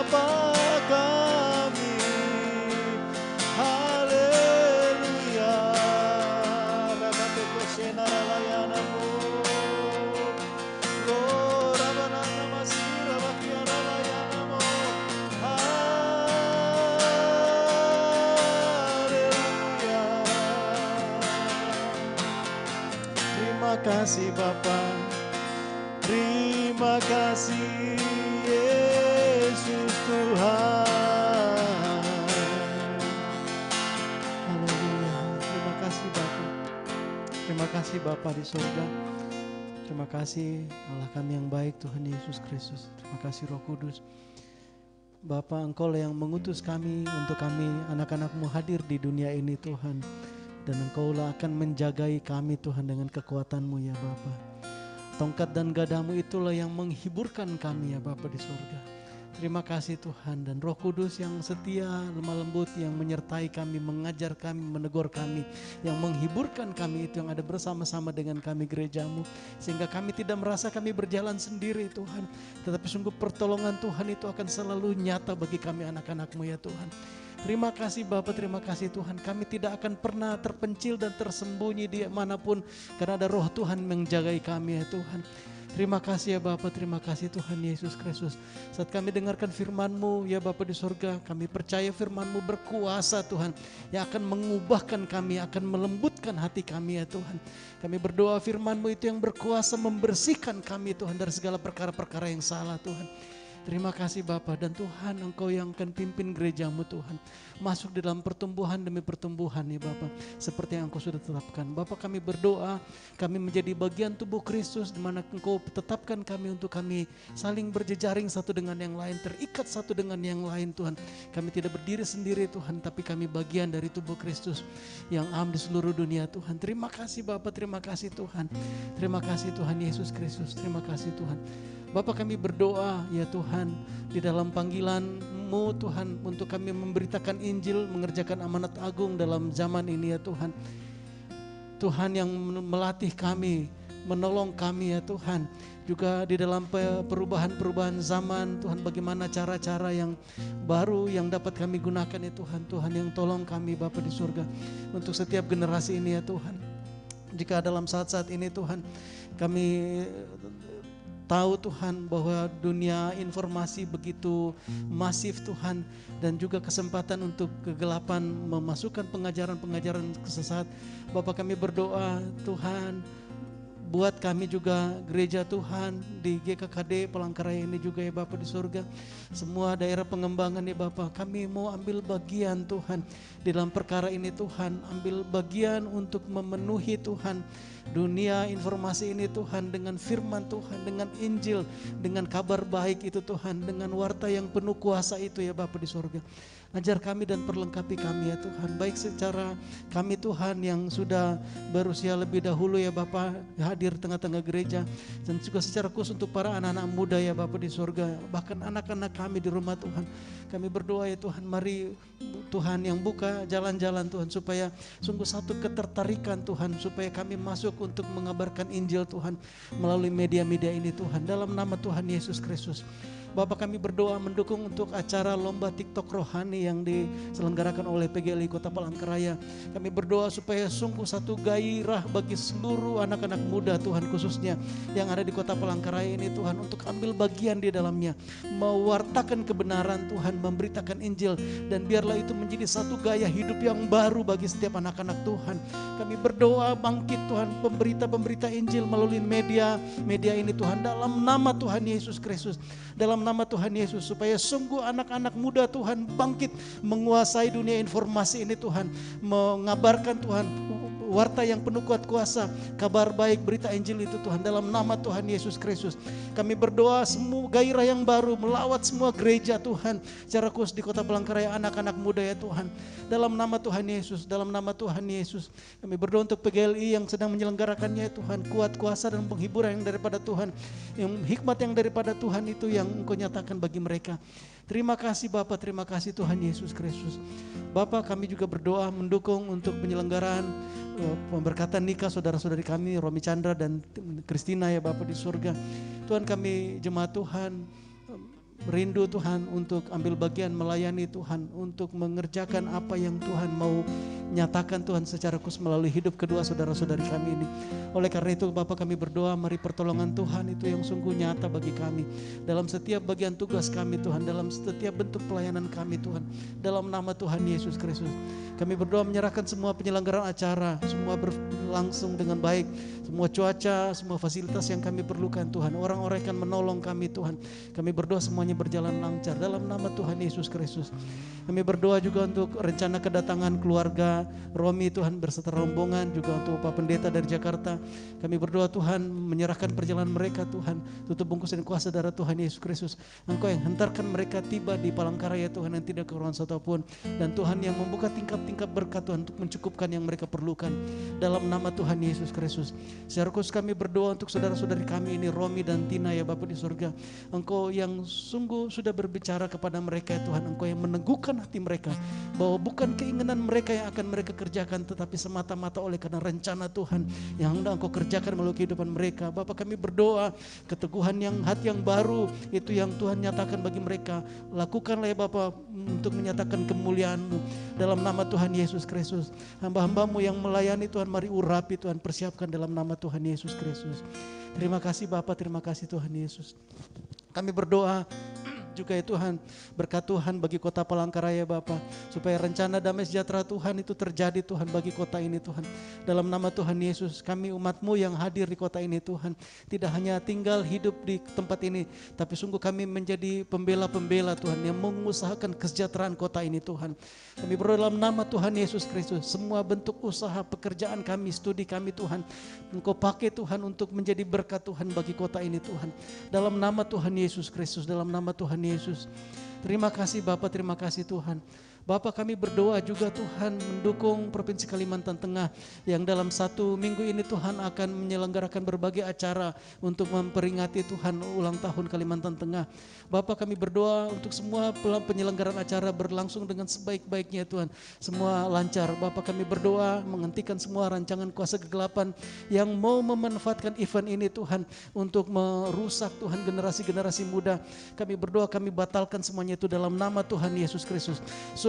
Bapa kami, haleluya, Rabate Koshena Ralayanamu, Lo Rabanana Masira Bakiara Layanamu, haleluya. Terima kasih Bapa, terima kasih Yesus Tuhan. Haleluya. Terima kasih Bapa. Terima kasih Bapa di surga. Terima kasih Allah kami yang baik, Tuhan Yesus Kristus. Terima kasih Roh Kudus. Bapa, Engkau lah yang mengutus kami untuk kami anak-anak-Mu hadir di dunia ini Tuhan. Dan Engkau lah akan menjagai kami Tuhan dengan kekuatan-Mu ya Bapa. Tongkat dan gadamu itulah yang menghiburkan kami ya Bapa di surga. Terima kasih Tuhan, dan Roh Kudus yang setia, lemah lembut, yang menyertai kami, mengajar kami, menegur kami, yang menghiburkan kami, itu yang ada bersama-sama dengan kami gereja-Mu, sehingga kami tidak merasa kami berjalan sendiri Tuhan, tetapi sungguh pertolongan Tuhan itu akan selalu nyata bagi kami anak-anak-Mu ya Tuhan. Terima kasih Bapa, terima kasih Tuhan. Kami tidak akan pernah terpencil dan tersembunyi di manapun, karena ada Roh Tuhan menjagai kami ya Tuhan. Terima kasih ya Bapa, terima kasih Tuhan Yesus Kristus. Saat kami dengarkan firman-Mu ya Bapa di surga, kami percaya firman-Mu berkuasa Tuhan, yang akan mengubahkan kami, akan melembutkan hati kami ya Tuhan. Kami berdoa firman-Mu itu yang berkuasa membersihkan kami Tuhan dari segala perkara-perkara yang salah Tuhan. Terima kasih Bapa, dan Tuhan Engkau yang akan pimpin gereja-Mu Tuhan, masuk di dalam pertumbuhan demi pertumbuhan ya Bapa, seperti yang Engkau sudah tetapkan. Bapa, kami berdoa, kami menjadi bagian tubuh Kristus, di mana Engkau tetapkan kami untuk kami saling berjejaring satu dengan yang lain, terikat satu dengan yang lain Tuhan. Kami tidak berdiri sendiri Tuhan, tapi kami bagian dari tubuh Kristus yang am di seluruh dunia Tuhan. Terima kasih Bapa, terima kasih Tuhan. Terima kasih Tuhan Yesus Kristus, terima kasih Tuhan. Bapa, kami berdoa ya Tuhan, di dalam panggilan-Mu Tuhan, untuk kami memberitakan Injil, mengerjakan amanat agung dalam zaman ini ya Tuhan. Tuhan yang melatih kami, menolong kami ya Tuhan. Juga di dalam perubahan-perubahan zaman Tuhan, bagaimana cara-cara yang baru yang dapat kami gunakan ya Tuhan. Tuhan yang tolong kami Bapa di surga, untuk setiap generasi ini ya Tuhan. Jika dalam saat-saat ini Tuhan, kami tahu Tuhan bahwa dunia informasi begitu masif Tuhan, dan juga kesempatan untuk kegelapan memasukkan pengajaran-pengajaran kesesat. Bapa, kami berdoa Tuhan, buat kami juga gereja Tuhan di GKKD Palangkaraya ini juga ya Bapak di surga. Semua daerah pengembangan ya Bapak, kami mau ambil bagian Tuhan di dalam perkara ini Tuhan. Ambil bagian untuk memenuhi Tuhan dunia informasi ini Tuhan dengan firman Tuhan, dengan Injil, dengan kabar baik itu Tuhan, dengan warta yang penuh kuasa itu ya Bapak di surga. Ajar kami dan perlengkapi kami ya Tuhan, baik secara kami Tuhan yang sudah berusia lebih dahulu ya Bapak hadir tengah-tengah gereja, dan juga secara khusus untuk para anak-anak muda ya Bapak di surga, bahkan anak-anak kami di rumah Tuhan. Kami berdoa ya Tuhan, mari Tuhan yang buka jalan-jalan Tuhan, supaya sungguh satu ketertarikan Tuhan, supaya kami masuk untuk mengabarkan Injil Tuhan melalui media-media ini Tuhan, dalam nama Tuhan Yesus Kristus. Bapak, kami berdoa mendukung untuk acara lomba TikTok rohani yang diselenggarakan oleh PGLI Kota Palangkaraya. Kami berdoa supaya sungguh satu gairah bagi seluruh anak-anak muda Tuhan, khususnya yang ada di Kota Palangkaraya ini Tuhan, untuk ambil bagian di dalamnya, mewartakan kebenaran Tuhan, memberitakan Injil, dan biarlah itu menjadi satu gaya hidup yang baru bagi setiap anak-anak Tuhan. Kami berdoa bangkit Tuhan pemberita-pemberita Injil melalui media ini Tuhan, dalam nama Tuhan Yesus Kristus, dalam nama Tuhan Yesus, supaya sungguh anak-anak muda Tuhan bangkit menguasai dunia informasi ini Tuhan, mengabarkan Tuhan warta yang penuh kuat kuasa, kabar baik, berita Injil itu Tuhan, dalam nama Tuhan Yesus Kristus. Kami berdoa semua gairah yang baru melawat semua gereja Tuhan, secara khusus di Kota Palangkaraya, anak-anak muda ya Tuhan, dalam nama Tuhan Yesus, dalam nama Tuhan Yesus. Kami berdoa untuk PGLI yang sedang menyelenggarakannya Tuhan, kuat kuasa dan penghiburan yang daripada Tuhan, yang hikmat yang daripada Tuhan itu yang Engkau nyatakan bagi mereka. Terima kasih Bapak, terima kasih Tuhan Yesus Kristus. Bapak, kami juga berdoa mendukung untuk penyelenggaraan pemberkatan nikah saudara-saudari kami Romi Chandra dan Kristina ya Bapak di surga. Tuhan, kami jemaat Tuhan rindu Tuhan untuk ambil bagian melayani Tuhan, untuk mengerjakan apa yang Tuhan mau nyatakan Tuhan secara khusus melalui hidup kedua saudara-saudari kami ini. Oleh karena itu Bapak, kami berdoa mari pertolongan Tuhan itu yang sungguh nyata bagi kami dalam setiap bagian tugas kami Tuhan, dalam setiap bentuk pelayanan kami Tuhan, dalam nama Tuhan Yesus Kristus. Kami berdoa menyerahkan semua penyelenggaraan acara, semua berlangsung dengan baik, semua cuaca, semua fasilitas yang kami perlukan Tuhan, orang-orang yang akan menolong kami Tuhan. Kami berdoa semuanya berjalan lancar dalam nama Tuhan Yesus Kristus. Kami berdoa juga untuk rencana kedatangan keluarga Romi Tuhan berserta rombongan, juga untuk Pak Pendeta dari Jakarta. Kami berdoa Tuhan menyerahkan perjalanan mereka Tuhan, tutup bungkus dan kuasa darah Tuhan Yesus Kristus. Engkau yang hantarkan mereka tiba di Palangkaraya Tuhan, yang tidak kekurangan satupun, dan Tuhan yang membuka tingkap-tingkap berkat Tuhan untuk mencukupkan yang mereka perlukan dalam nama Tuhan Yesus Kristus. Secara khusus kami berdoa untuk saudara-saudari kami ini Romi dan Tina ya Bapa di surga. Engkau yang sungguh sudah berbicara kepada mereka Tuhan, Engkau yang meneguhkan hati mereka bahwa bukan keinginan mereka yang akan mereka kerjakan, tetapi semata-mata oleh karena rencana Tuhan yang hendak Engkau kerjakan melalui kehidupan mereka. Bapa, kami berdoa keteguhan yang hati yang baru itu yang Tuhan nyatakan bagi mereka, lakukanlah ya Bapa untuk menyatakan kemuliaan-Mu dalam nama Tuhan Yesus Kristus. Hamba-hamba-Mu yang melayani Tuhan, mari urapi Tuhan, persiapkan dalam nama Tuhan Yesus Kristus. Terima kasih Bapa, terima kasih Tuhan Yesus. Kami berdoa juga ya Tuhan, berkat Tuhan bagi Kota Palangkaraya Bapa, supaya rencana damai sejahtera Tuhan itu terjadi Tuhan bagi kota ini Tuhan. Dalam nama Tuhan Yesus, kami umat-Mu yang hadir di kota ini Tuhan, tidak hanya tinggal hidup di tempat ini, tapi sungguh kami menjadi pembela-pembela Tuhan yang mengusahakan kesejahteraan kota ini Tuhan. Kami berdoa dalam nama Tuhan Yesus Kristus, semua bentuk usaha pekerjaan kami, studi kami Tuhan, Engkau pakai Tuhan untuk menjadi berkat Tuhan bagi kota ini Tuhan. Dalam nama Tuhan Yesus Kristus, dalam nama Tuhan Yesus. Terima kasih Bapak, terima kasih Tuhan. Bapak, kami berdoa juga Tuhan mendukung Provinsi Kalimantan Tengah yang dalam 1 minggu ini Tuhan akan menyelenggarakan berbagai acara untuk memperingati Tuhan ulang tahun Kalimantan Tengah. Bapak, kami berdoa untuk semua penyelenggaraan acara berlangsung dengan sebaik-baiknya Tuhan, semua lancar. Bapak, kami berdoa menghentikan semua rancangan kuasa kegelapan yang mau memanfaatkan event ini Tuhan untuk merusak Tuhan generasi-generasi muda. Kami berdoa, kami batalkan semuanya itu dalam nama Tuhan Yesus Kristus.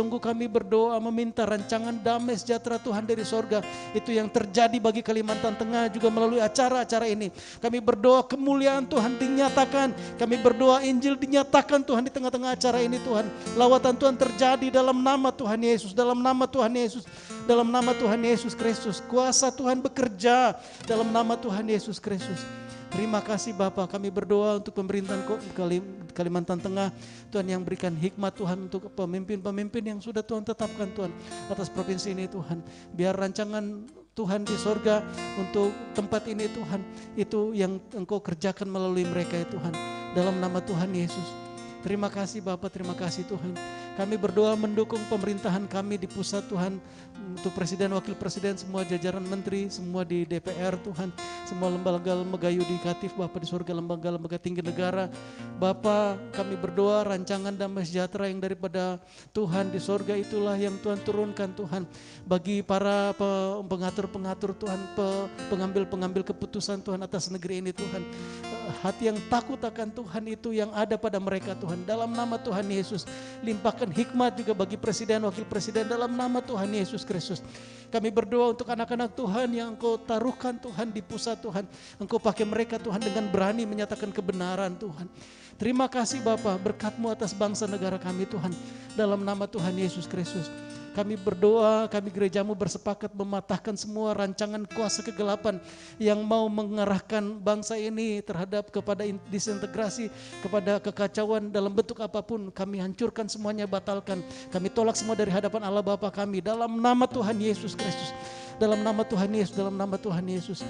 Sungguh kami berdoa meminta rancangan damai sejahtera Tuhan dari sorga. Itu yang terjadi bagi Kalimantan Tengah juga melalui acara-acara ini. Kami berdoa kemuliaan Tuhan dinyatakan. Kami berdoa Injil dinyatakan Tuhan di tengah-tengah acara ini Tuhan. Lawatan Tuhan terjadi dalam nama Tuhan Yesus. Dalam nama Tuhan Yesus. Dalam nama Tuhan Yesus Kristus. Kuasa Tuhan bekerja dalam nama Tuhan Yesus Kristus. Terima kasih Bapa, kami berdoa untuk pemerintahan Kalimantan Tengah. Tuhan yang berikan hikmat Tuhan untuk pemimpin-pemimpin yang sudah Tuhan tetapkan Tuhan atas provinsi ini Tuhan. Biar rancangan Tuhan di sorga untuk tempat ini Tuhan, itu yang Engkau kerjakan melalui mereka ya Tuhan. Dalam nama Tuhan Yesus. Terima kasih Bapa, terima kasih Tuhan. Kami berdoa mendukung pemerintahan kami di pusat Tuhan. Untuk presiden, wakil presiden, semua jajaran menteri, semua di DPR Tuhan. Semua lembaga-lembaga yudikatif Bapa di surga, lembaga-lembaga tinggi negara. Bapa, kami berdoa rancangan damai sejahtera yang daripada Tuhan di surga itulah yang Tuhan turunkan Tuhan. Bagi para pengatur-pengatur Tuhan, pengambil-pengambil keputusan Tuhan atas negeri ini Tuhan. Hati yang takut akan Tuhan itu yang ada pada mereka Tuhan. Dalam nama Tuhan Yesus, limpahkan hikmat juga bagi presiden, wakil presiden dalam nama Tuhan Yesus Kristus. Kami berdoa untuk anak-anak Tuhan yang Engkau taruhkan Tuhan di pusat Tuhan. Engkau pakai mereka Tuhan dengan berani menyatakan kebenaran Tuhan. Terima kasih Bapa, berkat-Mu atas bangsa negara kami Tuhan. Dalam nama Tuhan Yesus Kristus. Kami berdoa, kami gereja-Mu bersepakat mematahkan semua rancangan kuasa kegelapan yang mau mengarahkan bangsa ini terhadap kepada disintegrasi, kepada kekacauan dalam bentuk apapun. Kami hancurkan semuanya, batalkan. Kami tolak semua dari hadapan Allah Bapa kami dalam nama Tuhan Yesus Kristus. Dalam nama Tuhan Yesus, dalam nama Tuhan Yesus.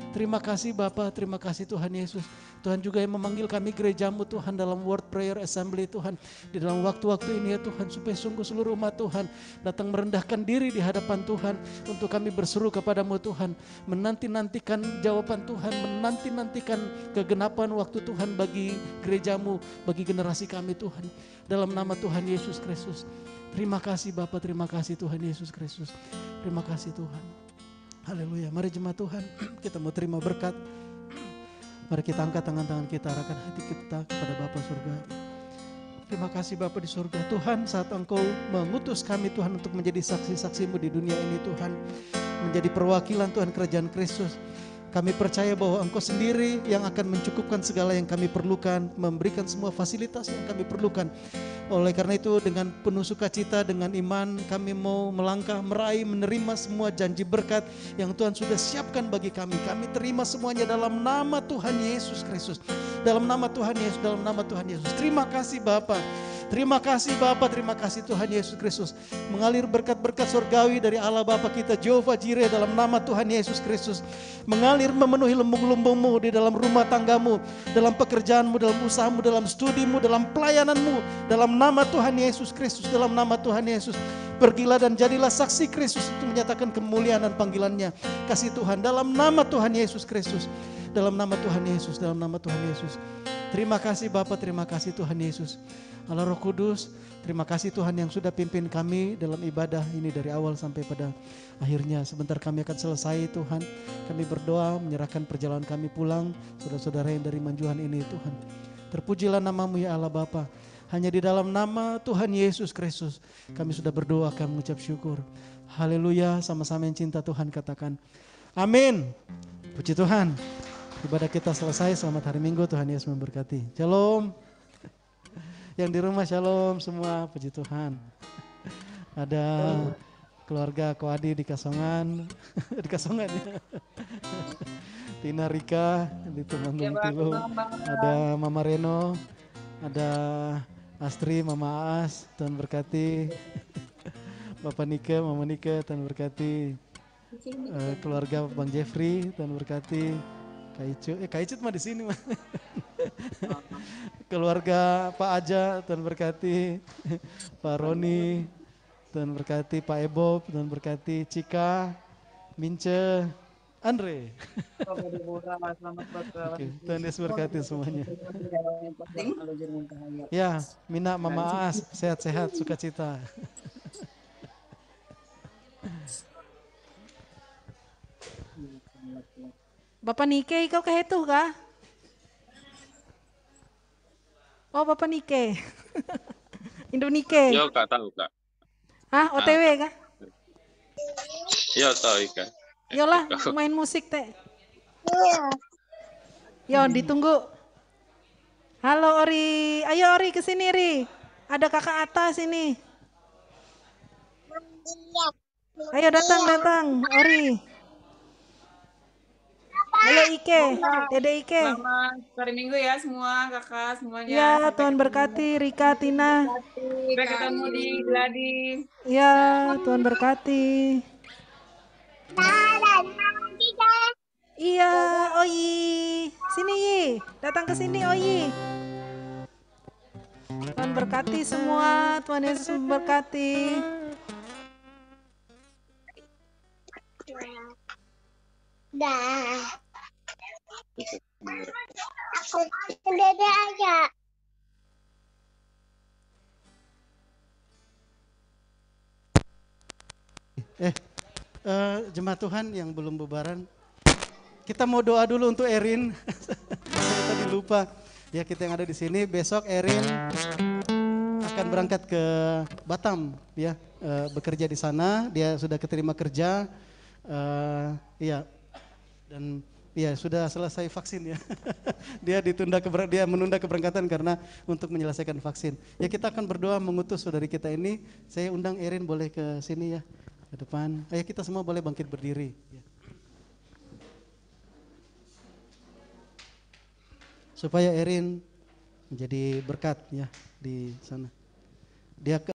Terima kasih Bapa, terima kasih Tuhan Yesus. Tuhan juga yang memanggil kami gereja-Mu Tuhan dalam Word Prayer Assembly Tuhan. Di dalam waktu-waktu ini ya Tuhan, supaya sungguh seluruh umat Tuhan datang merendahkan diri di hadapan Tuhan. Untuk kami berseru kepada-Mu Tuhan, menanti-nantikan jawaban Tuhan, menanti-nantikan kegenapan waktu Tuhan bagi gereja-Mu, bagi generasi kami Tuhan. Dalam nama Tuhan Yesus Kristus. Terima kasih Bapa, terima kasih Tuhan Yesus Kristus. Terima kasih Tuhan. Haleluya. Mari jemaat Tuhan, kita mau terima berkat. Mari kita angkat tangan-tangan kita, arahkan hati kita kepada Bapa surga. Terima kasih Bapa di surga. Tuhan, saat Engkau mengutus kami Tuhan untuk menjadi saksi-saksi-Mu di dunia ini Tuhan. Menjadi perwakilan Tuhan kerajaan Kristus. Kami percaya bahwa Engkau sendiri yang akan mencukupkan segala yang kami perlukan, memberikan semua fasilitas yang kami perlukan. Oleh karena itu dengan penuh sukacita, dengan iman kami mau melangkah, meraih, menerima semua janji berkat yang Tuhan sudah siapkan bagi kami. Kami terima semuanya dalam nama Tuhan Yesus Kristus. Dalam nama Tuhan Yesus, dalam nama Tuhan Yesus. Terima kasih Bapa. Terima kasih Bapa, terima kasih Tuhan Yesus Kristus. Mengalir berkat-berkat surgawi dari Allah Bapa kita Jehovah Jireh dalam nama Tuhan Yesus Kristus. Mengalir memenuhi lumbung-lumbung-Mu di dalam rumah tanggamu, dalam pekerjaanmu, dalam usahamu, dalam studimu, dalam pelayananmu. Dalam nama Tuhan Yesus Kristus, dalam nama Tuhan Yesus. Pergilah dan jadilah saksi Kristus untuk menyatakan kemuliaan dan panggilannya. Kasih Tuhan dalam nama Tuhan Yesus Kristus. Dalam nama Tuhan Yesus, dalam nama Tuhan Yesus. Terima kasih Bapa, terima kasih Tuhan Yesus. Allah Roh Kudus, terima kasih Tuhan yang sudah pimpin kami dalam ibadah ini dari awal sampai pada akhirnya. Sebentar kami akan selesai Tuhan. Kami berdoa menyerahkan perjalanan kami pulang, saudara-saudara yang dari Manjuhan ini Tuhan. Terpujilah nama-Mu ya Allah Bapa. Hanya di dalam nama Tuhan Yesus Kristus kami sudah berdoa, kami mengucap syukur. Haleluya, sama-sama yang cinta Tuhan katakan amin. Puji Tuhan. Ibadah kita selesai, selamat hari Minggu, Tuhan Yesus memberkati. Shalom. Yang di rumah shalom semua, puji Tuhan. Ada keluarga Koadi di Kasongan, di Kasongan ya. Tina Rika di Temanggung Tilo, ada Mama Reno, ada Astri, Mama Aas, Tuhan berkati. Bapak Nike, Mama Nike, Tuhan berkati. Keluarga Bang Jeffrey, Tuhan berkati. Kak Icut mah di sini mah. Keluarga Pak Aja, Tuhan berkati. Pak Roni, Tuhan berkati. Pak Ebob, Tuhan berkati. Cika, Mince, Andre. Oke, Tuhan Yesus berkati semuanya. Ya, Mina, Mama Aas, sehat-sehat, sukacita. Bapak Nike, kau kehetuh kah? Oh, Bapak Nike. Indo Nike. Yo, Kak, tahu, Kak. Ah, OTW kah? Iya tahu kan. Yolah, main musik teh. Yo, ditunggu. Halo Ori, ayo Ori ke sini Ri. Ada kakak atas ini. Ayo datang, Ori. Halo Ike, Dede Ike. Selamat hari Minggu ya semua kakak semuanya. Ya, Sampai Tuhan ketemu. berkati Rika, Tina. Sampai ketemu di Gladi. Ya, Tuhan berkati. Iya, Oyi. Sini Yi, datang ke sini Oyi. Tuhan berkati semua, Tuhan Yesus memberkati. Dah. Aku sendiri aja. Jemaat Tuhan yang belum bubaran, kita mau doa dulu untuk Erin. Saya tadi lupa. Ya kita yang ada di sini besok Erin akan berangkat ke Batam ya, bekerja di sana. Dia sudah keterima kerja. Iya. Dan ya sudah selesai vaksin ya. Dia menunda keberangkatan karena untuk menyelesaikan vaksin. Ya kita akan berdoa mengutus saudari kita ini. Saya undang Erin boleh ke sini ya, ke depan. Ayo kita semua boleh bangkit berdiri. Ya. Supaya Erin menjadi berkat ya di sana. Dia